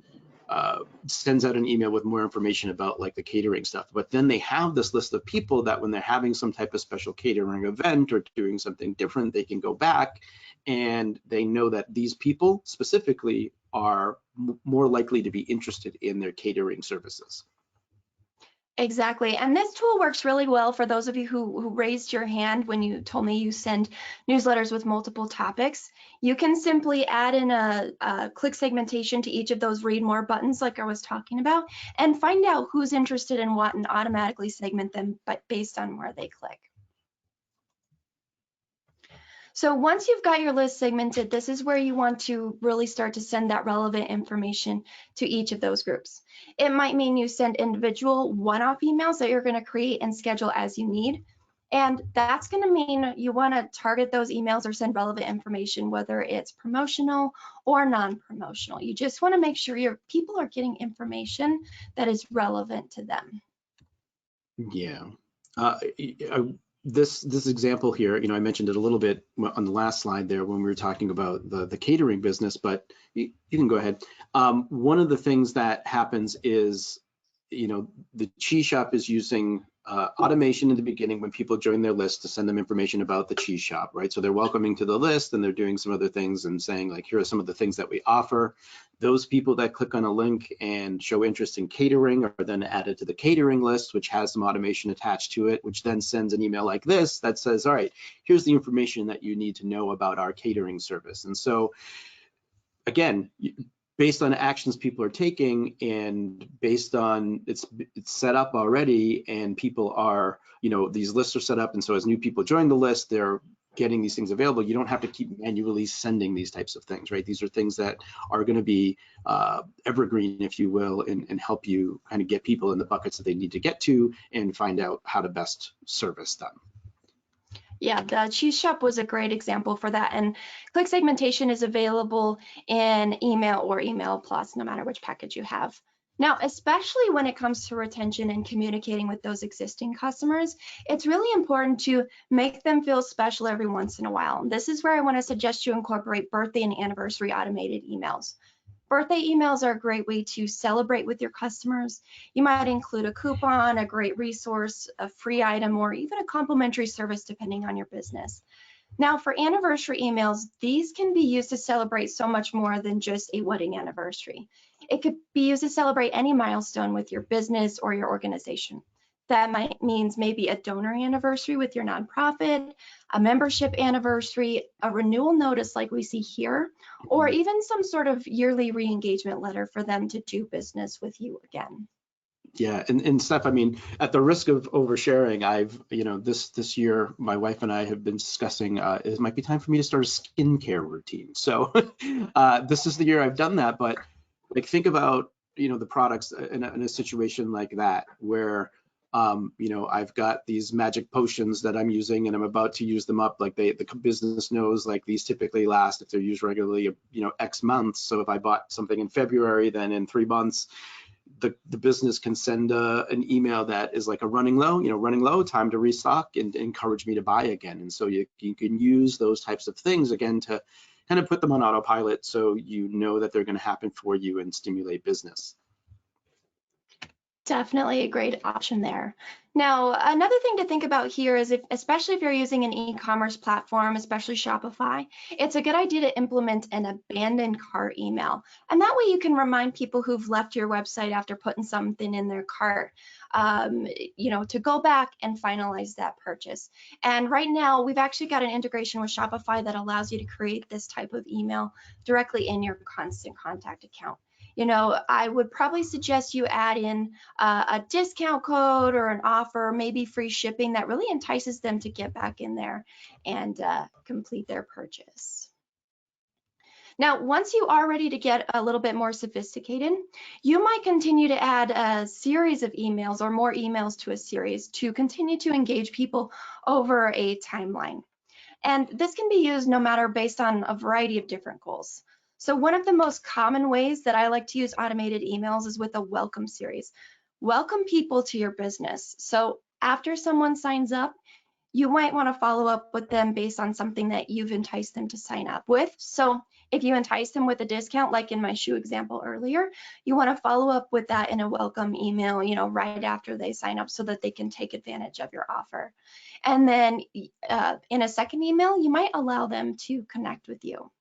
sends out an email with more information about like the catering stuff. But then they have this list of people that when they're having some type of special catering event or doing something different, they can go back and they know that these people specifically are more likely to be interested in their catering services. Exactly. And this tool works really well for those of you who raised your hand when you told me you send newsletters with multiple topics. You can simply add in a click segmentation to each of those read more buttons like I was talking about and find out who's interested in what and automatically segment them based on where they click. So once you've got your list segmented, this is where you want to really start to send that relevant information to each of those groups. It might mean you send individual one-off emails that you're going to create and schedule as you need. And that's going to mean you want to target those emails or send relevant information, whether it's promotional or non-promotional. You just want to make sure your people are getting information that is relevant to them. Yeah. This example here, I mentioned it a little bit on the last slide there when we were talking about the catering business, but you can go ahead. One of the things that happens is, the cheese shop is using automation in the beginning when people join their list to send them information about the cheese shop, right? So they're welcoming to the list and they're doing some other things and saying like, here are some of the things that we offer. Those people that click on a link and show interest in catering are then added to the catering list, which has some automation attached to it, which then sends an email like this that says, all right, here's the information that you need to know about our catering service. And so again, based on actions people are taking and based on it's set up already and people are, these lists are set up. And so as new people join the list, they're getting these things available. You don't have to keep manually sending these types of things, right? These are things that are going to be evergreen, if you will, and help you kind of get people in the buckets that they need to get to and find out how to best service them. Yeah, the cheese shop was a great example for that. And click segmentation is available in email or email plus, no matter which package you have. Now, especially when it comes to retention and communicating with those existing customers, it's really important to make them feel special every once in a while. This is where I want to suggest you incorporate birthday and anniversary automated emails. Birthday emails are a great way to celebrate with your customers. You might include a coupon, a great resource, a free item, or even a complimentary service depending on your business. Now for anniversary emails, these can be used to celebrate so much more than just a wedding anniversary. It could be used to celebrate any milestone with your business or your organization. That means maybe a donor anniversary with your nonprofit, a membership anniversary, a renewal notice like we see here, or even some sort of yearly re-engagement letter for them to do business with you again. Yeah, and Steph, I mean, at the risk of oversharing, I've, this year, my wife and I have been discussing, it might be time for me to start a skincare routine. So this is the year I've done that, but like think about, the products in a situation like that, where, I've got these magic potions that I'm using and I'm about to use them up. Like the business knows like these typically last, if they're used regularly, X months. So if I bought something in February, then in 3 months, the business can send an email that is like a running low, time to restock and encourage me to buy again. And so you can use those types of things again to kind of put them on autopilot so you know that they're going to happen for you and stimulate business. Definitely a great option there. Now, another thing to think about here is especially if you're using an e-commerce platform, especially Shopify, it's a good idea to implement an abandoned cart email. And that way you can remind people who've left your website after putting something in their cart, to go back and finalize that purchase. And right now, we've actually got an integration with Shopify that allows you to create this type of email directly in your Constant Contact account. I would probably suggest you add in a discount code or an offer, maybe free shipping that really entices them to get back in there and complete their purchase. Now, once you are ready to get a little bit more sophisticated, you might continue to add a series of emails or more emails to a series to continue to engage people over a timeline. And this can be used no matter based on a variety of different goals. So one of the most common ways that I like to use automated emails is with a welcome series. Welcome people to your business. So after someone signs up, you might want to follow up with them based on something that you've enticed them to sign up with. So if you entice them with a discount, like in my shoe example earlier, you want to follow up with that in a welcome email, right after they sign up so that they can take advantage of your offer. And then in a second email, you might allow them to connect with you.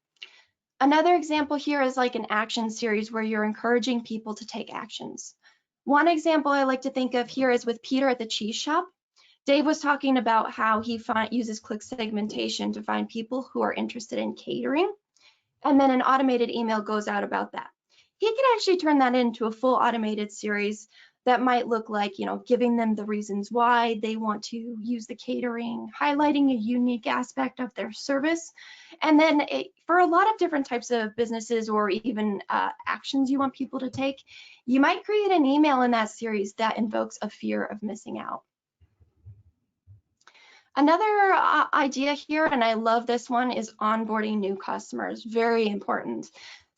Another example here is like an action series where you're encouraging people to take actions. One example I like to think of here is with Peter at the cheese shop. Dave was talking about how he uses click segmentation to find people who are interested in catering, and then an automated email goes out about that. He can actually turn that into a full automated series that might look like, giving them the reasons why they want to use the catering, highlighting a unique aspect of their service. And then for a lot of different types of businesses or even actions you want people to take, you might create an email in that series that invokes a fear of missing out. Another idea here, and I love this one, is onboarding new customers. Very important.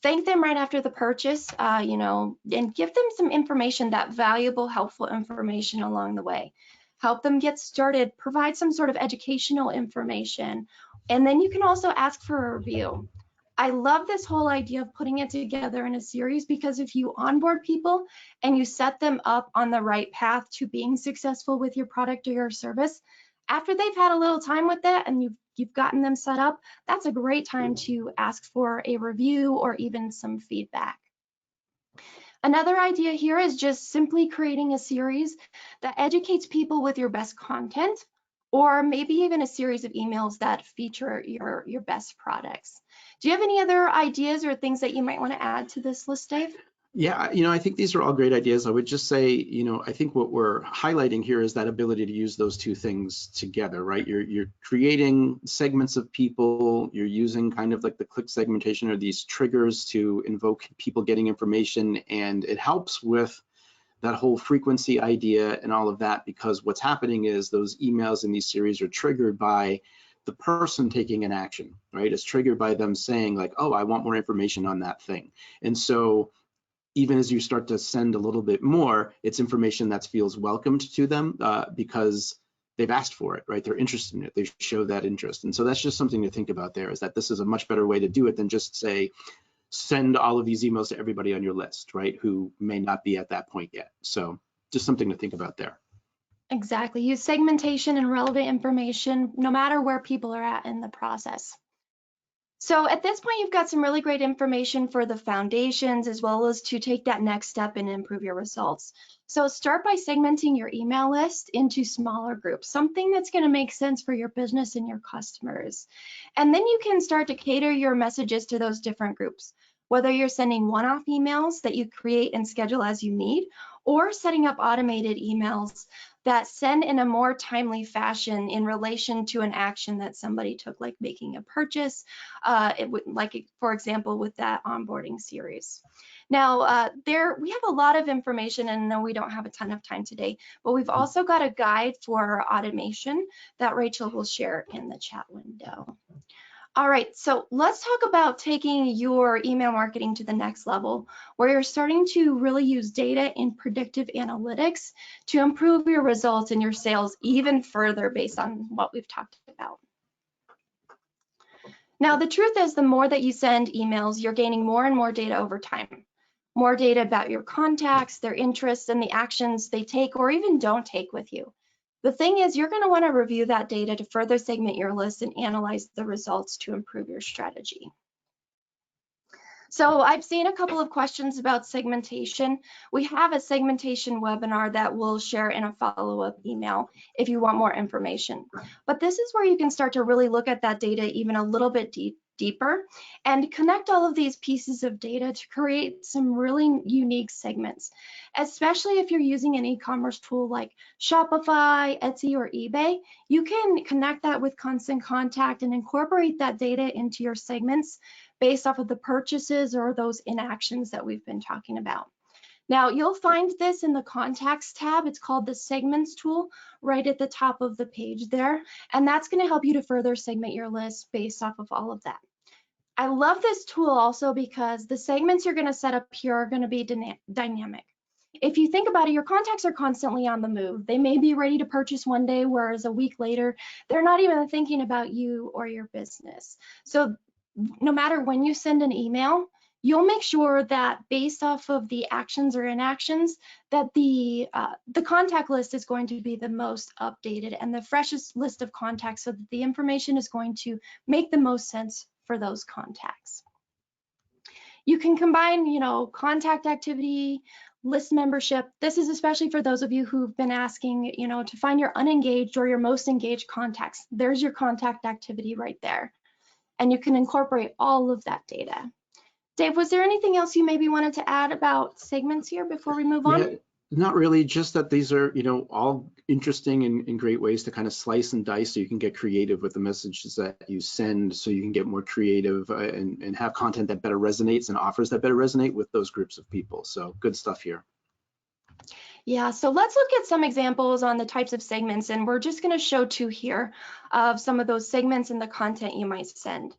Thank them right after the purchase, and give them some information, that valuable, helpful information along the way. Help them get started, provide some sort of educational information, and then you can also ask for a review. I love this whole idea of putting it together in a series, because if you onboard people and you set them up on the right path to being successful with your product or your service, after they've had a little time with it and you've gotten them set up, that's a great time to ask for a review or even some feedback. Another idea here is just simply creating a series that educates people with your best content, or maybe even a series of emails that feature your best products. Do you have any other ideas or things that you might want to add to this list, Dave? Yeah, I think these are all great ideas. I would just say, I think what we're highlighting here is that ability to use those two things together, right? You're creating segments of people, you're using kind of like the click segmentation or these triggers to invoke people getting information, and it helps with that whole frequency idea and all of that, because what's happening is those emails in these series are triggered by the person taking an action, right? It's triggered by them saying like, oh, I want more information on that thing. And so even as you start to send a little bit more, it's information that feels welcomed to them because they've asked for it, right? They're interested in it, they show that interest. And so that's just something to think about there, is that this is a much better way to do it than just say, send all of these emails to everybody on your list, right? Who may not be at that point yet. So just something to think about there. Exactly. Use segmentation and relevant information no matter where people are at in the process. So at this point, you've got some really great information for the foundations, as well as to take that next step and improve your results. So start by segmenting your email list into smaller groups, something that's going to make sense for your business and your customers. And then you can start to cater your messages to those different groups, whether you're sending one-off emails that you create and schedule as you need, or setting up automated emails that send in a more timely fashion in relation to an action that somebody took, like making a purchase, for example, with that onboarding series. Now, we have a lot of information, and no, we don't have a ton of time today, but we've also got a guide for automation that Rachel will share in the chat window. All right, so let's talk about taking your email marketing to the next level, where you're starting to really use data in predictive analytics to improve your results and your sales even further based on what we've talked about. Now, the truth is, the more that you send emails, you're gaining more and more data over time. More data about your contacts, their interests, and the actions they take or even don't take with you. The thing is, you're going to want to review that data to further segment your list and analyze the results to improve your strategy. So I've seen a couple of questions about segmentation. We have a segmentation webinar that we'll share in a follow-up email if you want more information. But this is where you can start to really look at that data even a little bit deeper and connect all of these pieces of data to create some really unique segments, especially if you're using an e-commerce tool like Shopify, Etsy, or eBay. You can connect that with Constant Contact and incorporate that data into your segments based off of the purchases or those inactions that we've been talking about. Now, you'll find this in the Contacts tab. It's called the Segments tool right at the top of the page there, and that's going to help you to further segment your list based off of all of that. I love this tool also because the segments you're going to set up here are going to be dynamic. If you think about it, your contacts are constantly on the move. They may be ready to purchase one day, whereas a week later, they're not even thinking about you or your business. So no matter when you send an email, you'll make sure that based off of the actions or inactions, that the contact list is going to be the most updated and the freshest list of contacts, so that the information is going to make the most sense for those contacts. You can combine, contact activity, list membership. This is especially for those of you who've been asking, to find your unengaged or your most engaged contacts. There's your contact activity right there. And you can incorporate all of that data. Dave, was there anything else you maybe wanted to add about segments here before we move on? Yeah, not really, just that these are, all interesting and great ways to kind of slice and dice so you can get creative with the messages that you send, so you can get more creative and have content that better resonates and offers that better resonate with those groups of people. So good stuff here. Yeah, so let's look at some examples on the types of segments, and we're just going to show 2 here of some of those segments and the content you might send.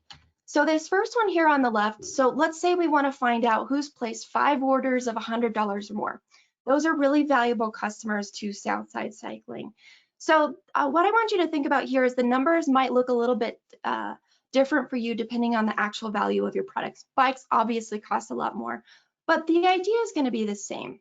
So this first one here on the left, so let's say we want to find out who's placed 5 orders of $100 or more. Those are really valuable customers to Southside Cycling. So what I want you to think about here is the numbers might look a little bit different for you depending on the actual value of your products. Bikes obviously cost a lot more, but the idea is going to be the same.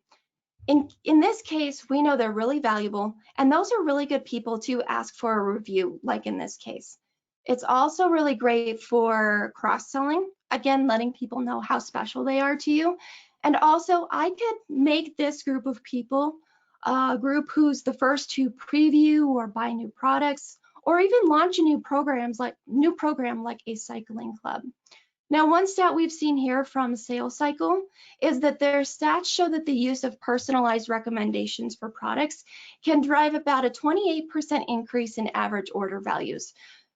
In this case, we know they're really valuable, and those are really good people to ask for a review, like in this case. It's also really great for cross-selling, again, letting people know how special they are to you. And also, I could make this group of people a group who's the first to preview or buy new products, or even launch a new program like a cycling club. Now, one stat we've seen here from Sales Cycle is that their stats show that the use of personalized recommendations for products can drive about a 28% increase in average order values.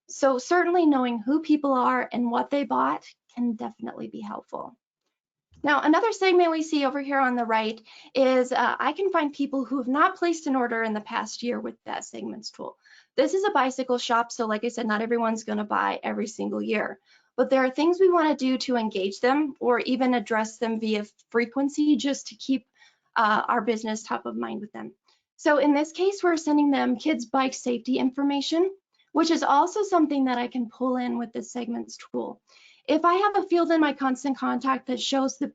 So certainly knowing who people are and what they bought can definitely be helpful. Now, another segment we see over here on the right is I can find people who have not placed an order in the past year with that segments tool. This is a bicycle shop, so like I said, not everyone's going to buy every single year. But there are things we want to do to engage them or even address them via frequency just to keep our business top of mind with them. So in this case, we're sending them kids' bike safety information, which is also something that I can pull in with the segments tool. If I have a field in my Constant Contact that shows the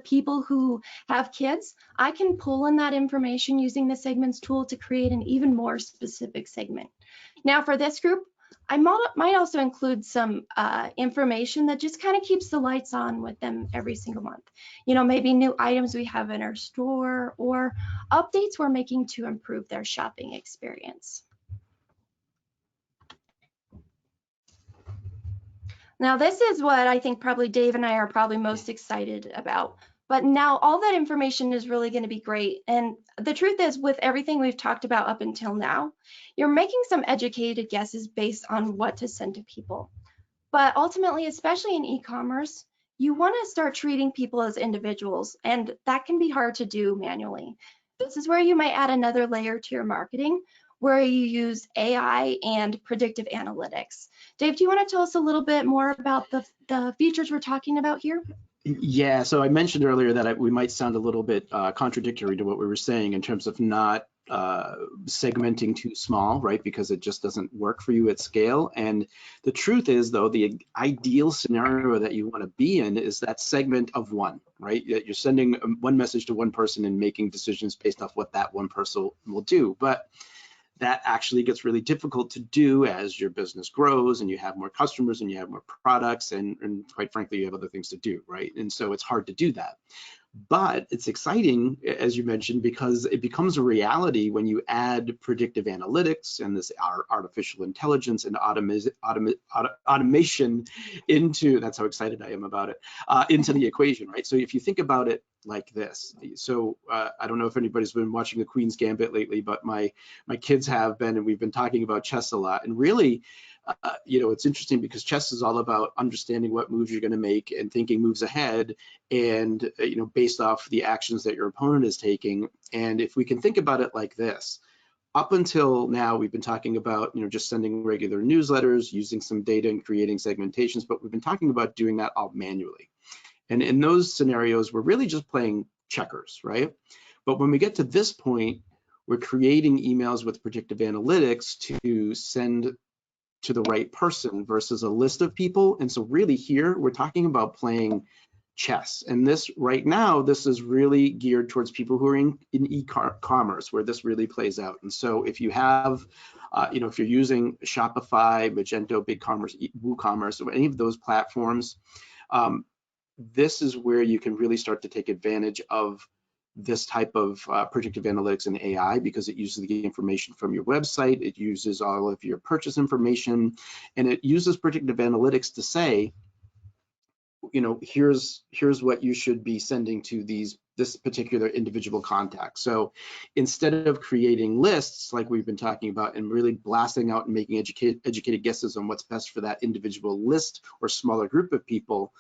people who have kids, I can pull in that information using the segments tool to create an even more specific segment. Now for this group, I might also include some information that just kind of keeps the lights on with them every single month. You know, maybe new items we have in our store or updates we're making to improve their shopping experience. Now, this is what I think probably Dave and I are probably most excited about. But now all that information is really going to be great. And the truth is, with everything we've talked about up until now, you're making some educated guesses based on what to send to people. But ultimately, especially in e-commerce, you want to start treating people as individuals, and that can be hard to do manually. This is where you might add another layer to your marketing, where you use AI and predictive analytics. Dave, do you want to tell us a little bit more about the features we're talking about here? Yeah, so I mentioned earlier that we might sound a little bit contradictory to what we were saying in terms of not segmenting too small, right? Because it just doesn't work for you at scale. And the truth is, though, the ideal scenario that you want to be in is that segment of one, right? You're sending one message to one person and making decisions based off what that one person will do. But that actually gets really difficult to do as your business grows and you have more customers and you have more products and quite frankly, you have other things to do, right? And so it's hard to do that. But it's exciting, as you mentioned, because it becomes a reality when you add predictive analytics and this artificial intelligence and automation into, that's how excited I am about it, into the equation, right? So if you think about it like this, so I don't know if anybody's been watching the Queen's Gambit lately, but my kids have been, and we've been talking about chess a lot. And really, you know, it's interesting because chess is all about understanding what moves you're going to make and thinking moves ahead and, you know, based off the actions that your opponent is taking. And if we can think about it like this, up until now, we've been talking about, you know, just sending regular newsletters, using some data and creating segmentations, but we've been talking about doing that all manually. And in those scenarios, we're really just playing checkers, right? But when we get to this point, we're creating emails with predictive analytics to send to the right person versus a list of people. And so really here, we're talking about playing chess. And this right now, this is really geared towards people who are in e-commerce where this really plays out. And so if you have, you know, if you're using Shopify, Magento, BigCommerce, WooCommerce, or any of those platforms, this is where you can really start to take advantage of this type of predictive analytics and AI because it uses the information from your website, it uses all of your purchase information, and it uses predictive analytics to say, you know, here's what you should be sending to this particular individual contact. So instead of creating lists like we've been talking about and really blasting out and making educated guesses on what's best for that individual list or smaller group of people,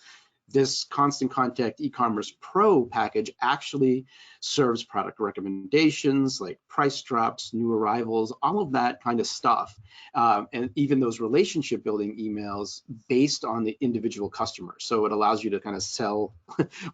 this Constant Contact Ecommerce Pro package actually serves product recommendations like price drops, new arrivals, all of that kind of stuff. And even those relationship building emails based on the individual customer. So it allows you to kind of sell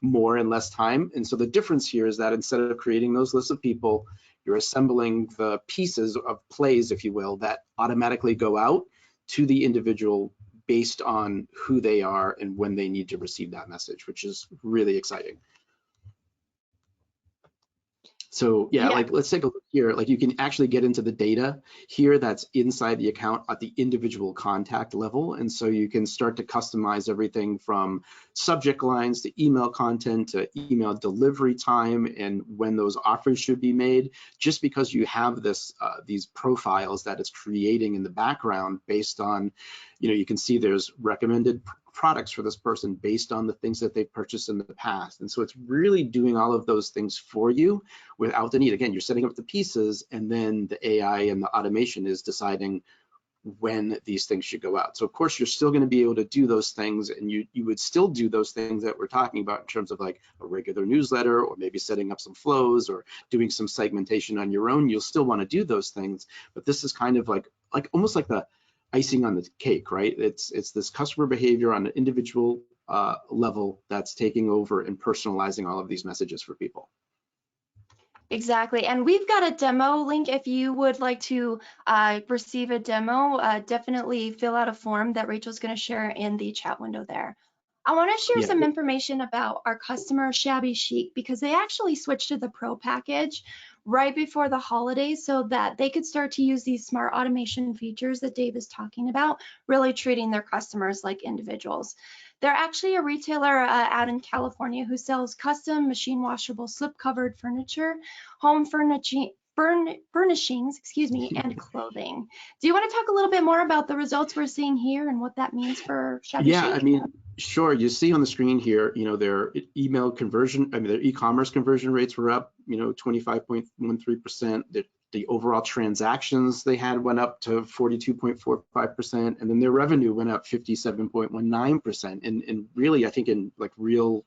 more in less time. And so the difference here is that instead of creating those lists of people, you're assembling the pieces of plays, if you will, that automatically go out to the individual based on who they are and when they need to receive that message, which is really exciting. So yeah, like let's take a look here. Like you can actually get into the data here that's inside the account at the individual contact level. And so you can start to customize everything from subject lines to email content to email delivery time and when those offers should be made, just because you have this these profiles that it's creating in the background based on, you know, you can see there's recommended products for this person based on the things that they've purchased in the past. And so it's really doing all of those things for you without the need. Again, you're setting up the pieces and then the AI and the automation is deciding when these things should go out. So of course, you're still going to be able to do those things, and you would still do those things that we're talking about in terms of like a regular newsletter or maybe setting up some flows or doing some segmentation on your own. You'll still want to do those things, but this is kind of like almost like the icing on the cake, right? It's this customer behavior on an individual level that's taking over and personalizing all of these messages for people. Exactly, and we've got a demo link. If you would like to receive a demo, definitely fill out a form that Rachel's going to share in the chat window there. I want to share some information about our customer Shabby Chic, because they actually switched to the Pro package right before the holidays so that they could start to use these smart automation features that Dave is talking about, really treating their customers like individuals. They're actually a retailer out in California who sells custom machine washable slip covered furniture, home furnishings, and clothing. Do you want to talk a little bit more about the results we're seeing here and what that means for Shabby Chic? I mean, sure. You see on the screen here, you know, their email conversion, their e-commerce conversion rates were up, you know, 25.13%. The overall transactions they had went up to 42.45%, and then their revenue went up 57.19%. And really, I think in like real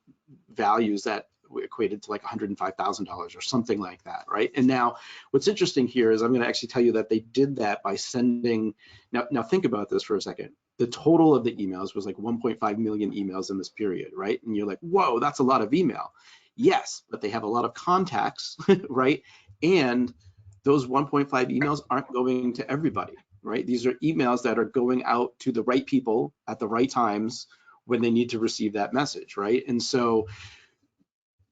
values, that equated to like $105,000 or something like that, right? And now what's interesting here is I'm going to actually tell you that they did that by sending, now think about this for a second. The total of the emails was like 1.5 million emails in this period, right? And you're like, whoa, that's a lot of email. Yes, but they have a lot of contacts, right? And those 1.5 emails aren't going to everybody, right? These are emails that are going out to the right people at the right times when they need to receive that message, right? And so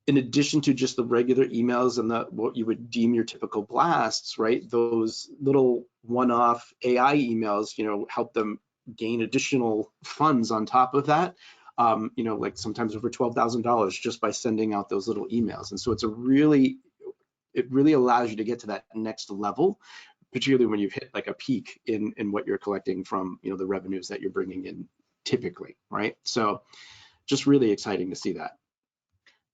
in addition to just the regular emails and what you would deem your typical blasts, right? Those little one-off AI emails, you know, help them gain additional funds on top of that. You know, like sometimes over $12,000 just by sending out those little emails. And so it really allows you to get to that next level, particularly when you've hit like a peak in what you're collecting from, you know, the revenues that you're bringing in typically, right? So just really exciting to see that.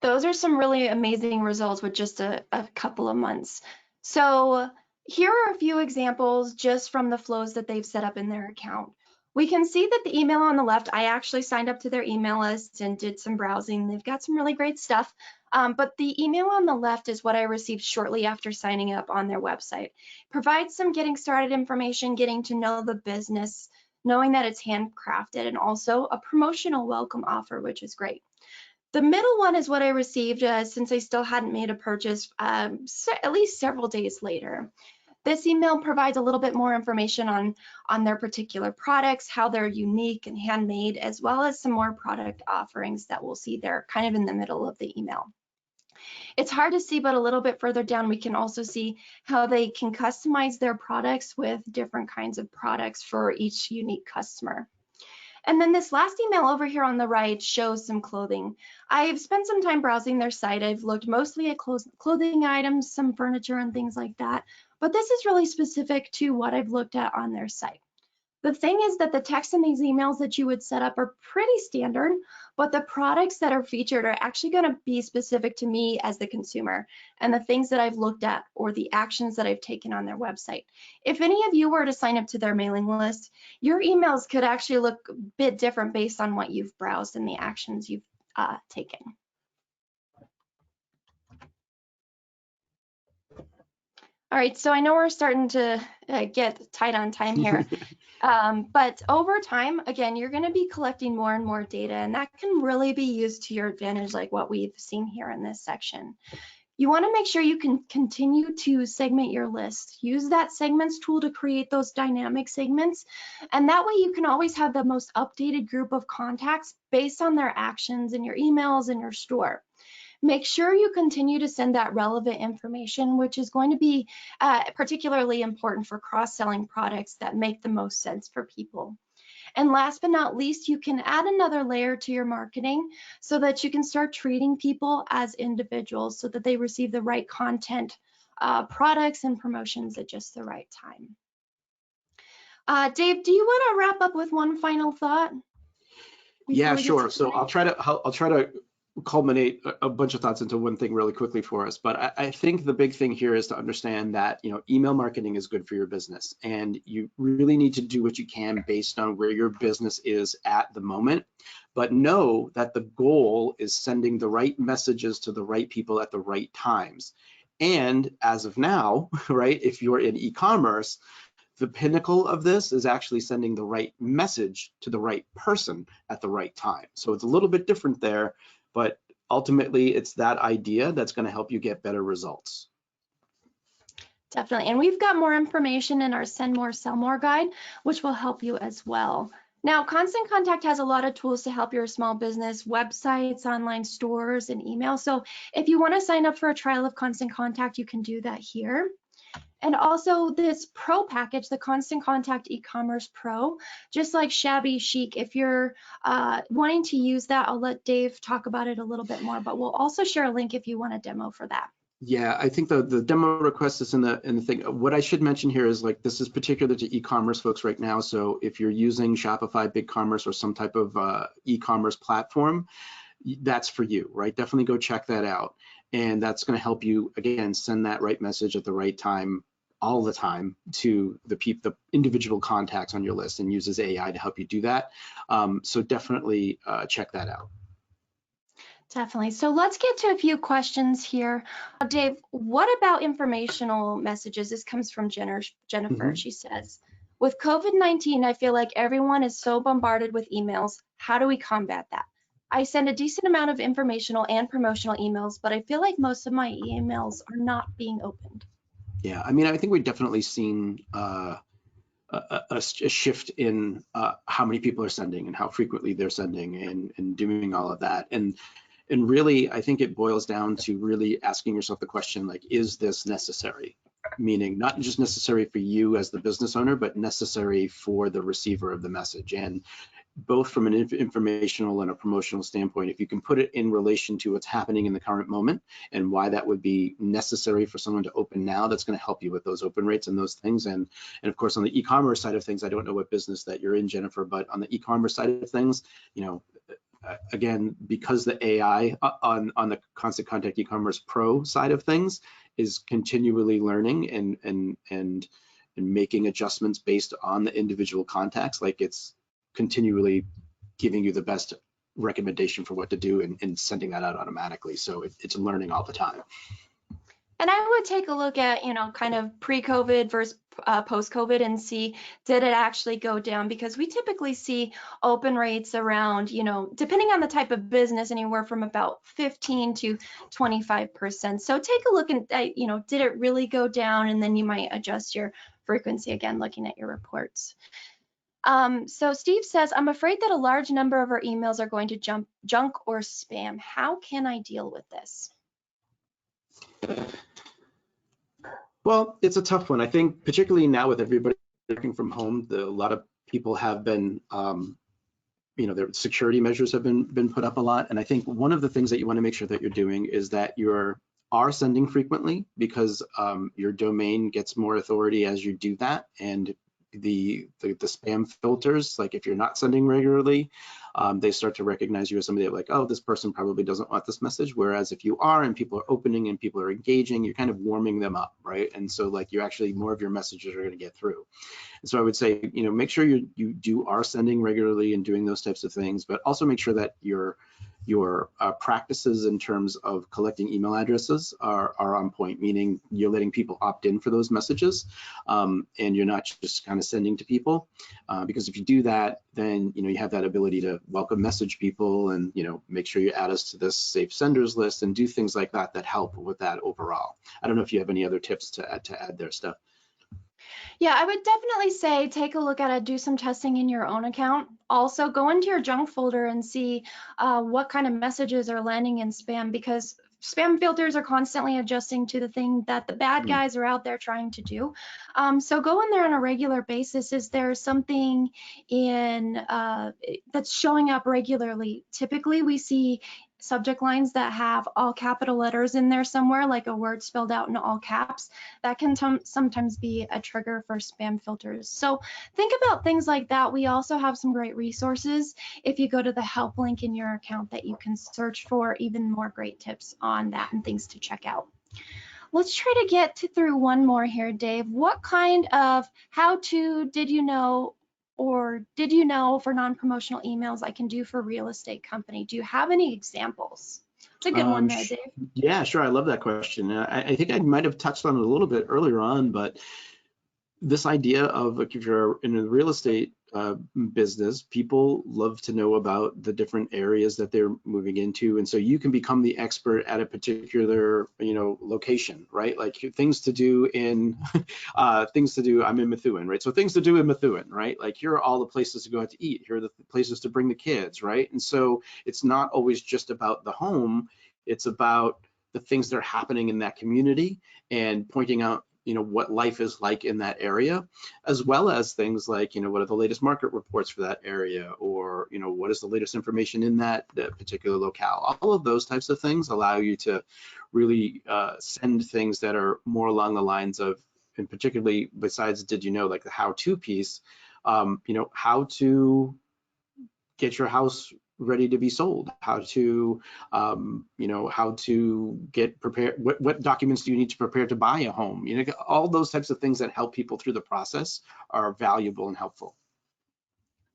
Those are some really amazing results with just a couple of months. So here are a few examples just from the flows that they've set up in their account. We can see that the email on the left, I actually signed up to their email list and did some browsing. They've got some really great stuff. But the email on the left is what I received shortly after signing up on their website. Provides some getting started information, getting to know the business, knowing that it's handcrafted, and also a promotional welcome offer, which is great. The middle one is what I received since I still hadn't made a purchase at least several days later. This email provides a little bit more information on their particular products, how they're unique and handmade, as well as some more product offerings that we'll see there kind of in the middle of the email. It's hard to see, but a little bit further down, we can also see how they can customize their products with different kinds of products for each unique customer. And then this last email over here on the right shows some clothing. I've spent some time browsing their site. I've looked mostly at clothing items, some furniture and things like that, but this is really specific to what I've looked at on their site. The thing is that the text in these emails that you would set up are pretty standard, but the products that are featured are actually going to be specific to me as the consumer and the things that I've looked at or the actions that I've taken on their website. If any of you were to sign up to their mailing list, your emails could actually look a bit different based on what you've browsed and the actions taken. All right, so I know we're starting to get tight on time here, but over time, again, you're going to be collecting more and more data, and that can really be used to your advantage, like what we've seen here in this section. You want to make sure you can continue to segment your list. Use that segments tool to create those dynamic segments, and that way you can always have the most updated group of contacts based on their actions in your emails and your store. Make sure you continue to send that relevant information, which is going to be particularly important for cross-selling products that make the most sense for people. And last but not least, you can add another layer to your marketing so that you can start treating people as individuals so that they receive the right content, products, and promotions at just the right time. Dave, do you want to wrap up with one final thought? Yeah, sure. So I'll try to culminate a bunch of thoughts into one thing really quickly for us. But I think the big thing here is to understand that, you know, email marketing is good for your business, and you really need to do what you can based on where your business is at the moment. But know that the goal is sending the right messages to the right people at the right times. And as of now, right, if you're in e-commerce, the pinnacle of this is actually sending the right message to the right person at the right time. So it's a little bit different there, but ultimately it's that idea that's going to help you get better results. Definitely. And we've got more information in our Send More, Sell More guide, which will help you as well. Now, Constant Contact has a lot of tools to help your small business, websites, online stores, and email. So if you want to sign up for a trial of Constant Contact, you can do that here. And also this Pro package, the Constant Contact Ecommerce Pro, just like Shabby Chic, if you're wanting to use that, I'll let Dave talk about it a little bit more, but we'll also share a link if you want a demo for that. Yeah, I think the demo request is in the thing. What I should mention here is, like, this is particular to e-commerce folks right now. So if you're using Shopify, BigCommerce, or some type of e-commerce platform, that's for you, right? Definitely go check that out. And that's going to help you, again, send that right message at the right time, all the time, to the individual contacts on your list, and uses AI to help you do that. So definitely check that out. Definitely. So let's get to a few questions here. Dave, what about informational messages? This comes from Jennifer. Mm-hmm. She says, with COVID-19, I feel like everyone is so bombarded with emails. How do we combat that? I send a decent amount of informational and promotional emails, but I feel like most of my emails are not being opened. Yeah, I mean, I think we've definitely seen a shift in how many people are sending and how frequently they're sending and doing all of that. And really, I think it boils down to really asking yourself the question, like, is this necessary? Meaning not just necessary for you as the business owner, but necessary for the receiver of the message. And both from an informational and a promotional standpoint, if you can put it in relation to what's happening in the current moment and why that would be necessary for someone to open now, that's going to help you with those open rates and those things. And of course, on the e-commerce side of things, I don't know what business that you're in, Jennifer, but on the e-commerce side of things, you know, again, because the AI on the Constant Contact Ecommerce Pro side of things is continually learning and making adjustments based on the individual contacts, like it's continually giving you the best recommendation for what to do and sending that out automatically. So it's learning all the time. And I would take a look at, you know, kind of pre-COVID versus post-COVID and see, did it actually go down? Because we typically see open rates around, you know, depending on the type of business, anywhere from about 15 to 25%. So take a look at, you know, did it really go down? And then you might adjust your frequency again, looking at your reports. So Steve says, I'm afraid that a large number of our emails are going to junk or spam. How can I deal with this? Well, it's a tough one. I think particularly now with everybody working from home, a lot of people have been, you know, their security measures have been put up a lot. And I think one of the things that you want to make sure that you're doing is that you are sending frequently, because your domain gets more authority as you do that. And the spam filters, like if you're not sending regularly, they start to recognize you as somebody like, oh, this person probably doesn't want this message. Whereas if you are and people are opening and people are engaging, you're kind of warming them up, right? And so like you actually, more of your messages are going to get through. And so I would say, make sure you are sending regularly and doing those types of things, but also make sure that your practices in terms of collecting email addresses are on point, meaning you're letting people opt in for those messages, and you're not just kind of sending to people, because if you do that, then you have that ability to welcome message people and make sure you add us to this safe senders list and do things like that that help with that overall. I don't know if you have any other tips to add there, Steph. Yeah, I would definitely say take a look at it, do some testing in your own account. Also, go into your junk folder and see what kind of messages are landing in spam, because spam filters are constantly adjusting to the thing that the bad guys are out there trying to do. So go in there on a regular basis. Is there something in that's showing up regularly? Typically, we see subject lines that have all capital letters in there somewhere, like a word spelled out in all caps. That can sometimes be a trigger for spam filters. So think about things like that. We also have some great resources if you go to the help link in your account that you can search for even more great tips on that and things to check out. Let's try to get through one more here, Dave. What kind of how-to did you know for non-promotional emails I can do for real estate company? Do you have any examples? It's a good one there, Dave. Yeah, sure. I love that question. I think I might have touched on it a little bit earlier on, but this idea of, like, if you're in a real estate business, people love to know about the different areas that they're moving into, and so you can become the expert at a particular location, right? Like things to do in I'm in Methuen, right? So things to do in Methuen, right? Like here are all the places to go out to eat, here are the places to bring the kids, right? And so it's not always just about the home, it's about the things that are happening in that community and pointing out what life is like in that area, as well as things like what are the latest market reports for that area, or what is the latest information in that particular locale. All of those types of things allow you to really send things that are more along the lines of, and particularly besides like the how-to piece, how to get your house ready to be sold, how to get prepared, what documents do you need to prepare to buy a home, all those types of things that help people through the process are valuable and helpful.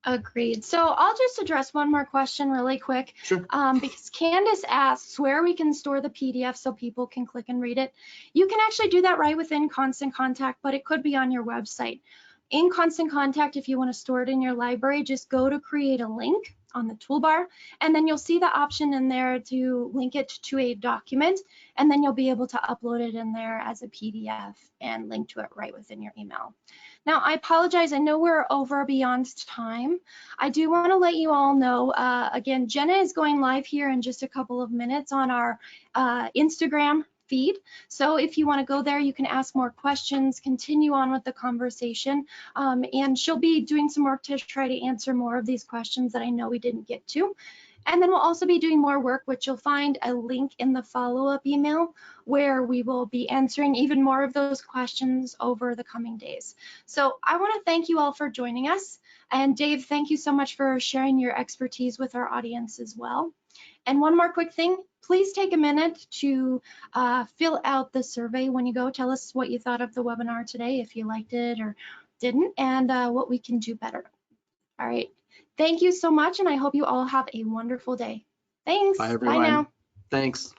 Agreed. So I'll just address one more question really quick. Sure. Because Candace asks where we can store the PDF so people can click and read it. You can actually do that right within Constant Contact, but it could be on your website. In Constant Contact, if you want to store it in your library, just go to create a link on the toolbar, and then you'll see the option in there to link it to a document, and then you'll be able to upload it in there as a PDF and link to it right within your email. Now, I apologize, I know we're over beyond time. I do want to let you all know, again, Jenna is going live here in just a couple of minutes on our Instagram feed. So if you want to go there, you can ask more questions, continue on with the conversation, and she'll be doing some work to try to answer more of these questions that I know we didn't get to. And then we'll also be doing more work, which you'll find a link in the follow-up email where we will be answering even more of those questions over the coming days. So I want to thank you all for joining us. And Dave, thank you so much for sharing your expertise with our audience as well. And one more quick thing, please take a minute to fill out the survey when you go. Tell us what you thought of the webinar today, if you liked it or didn't, and what we can do better. All right. Thank you so much, and I hope you all have a wonderful day. Thanks. Bye, everyone. Bye now. Thanks.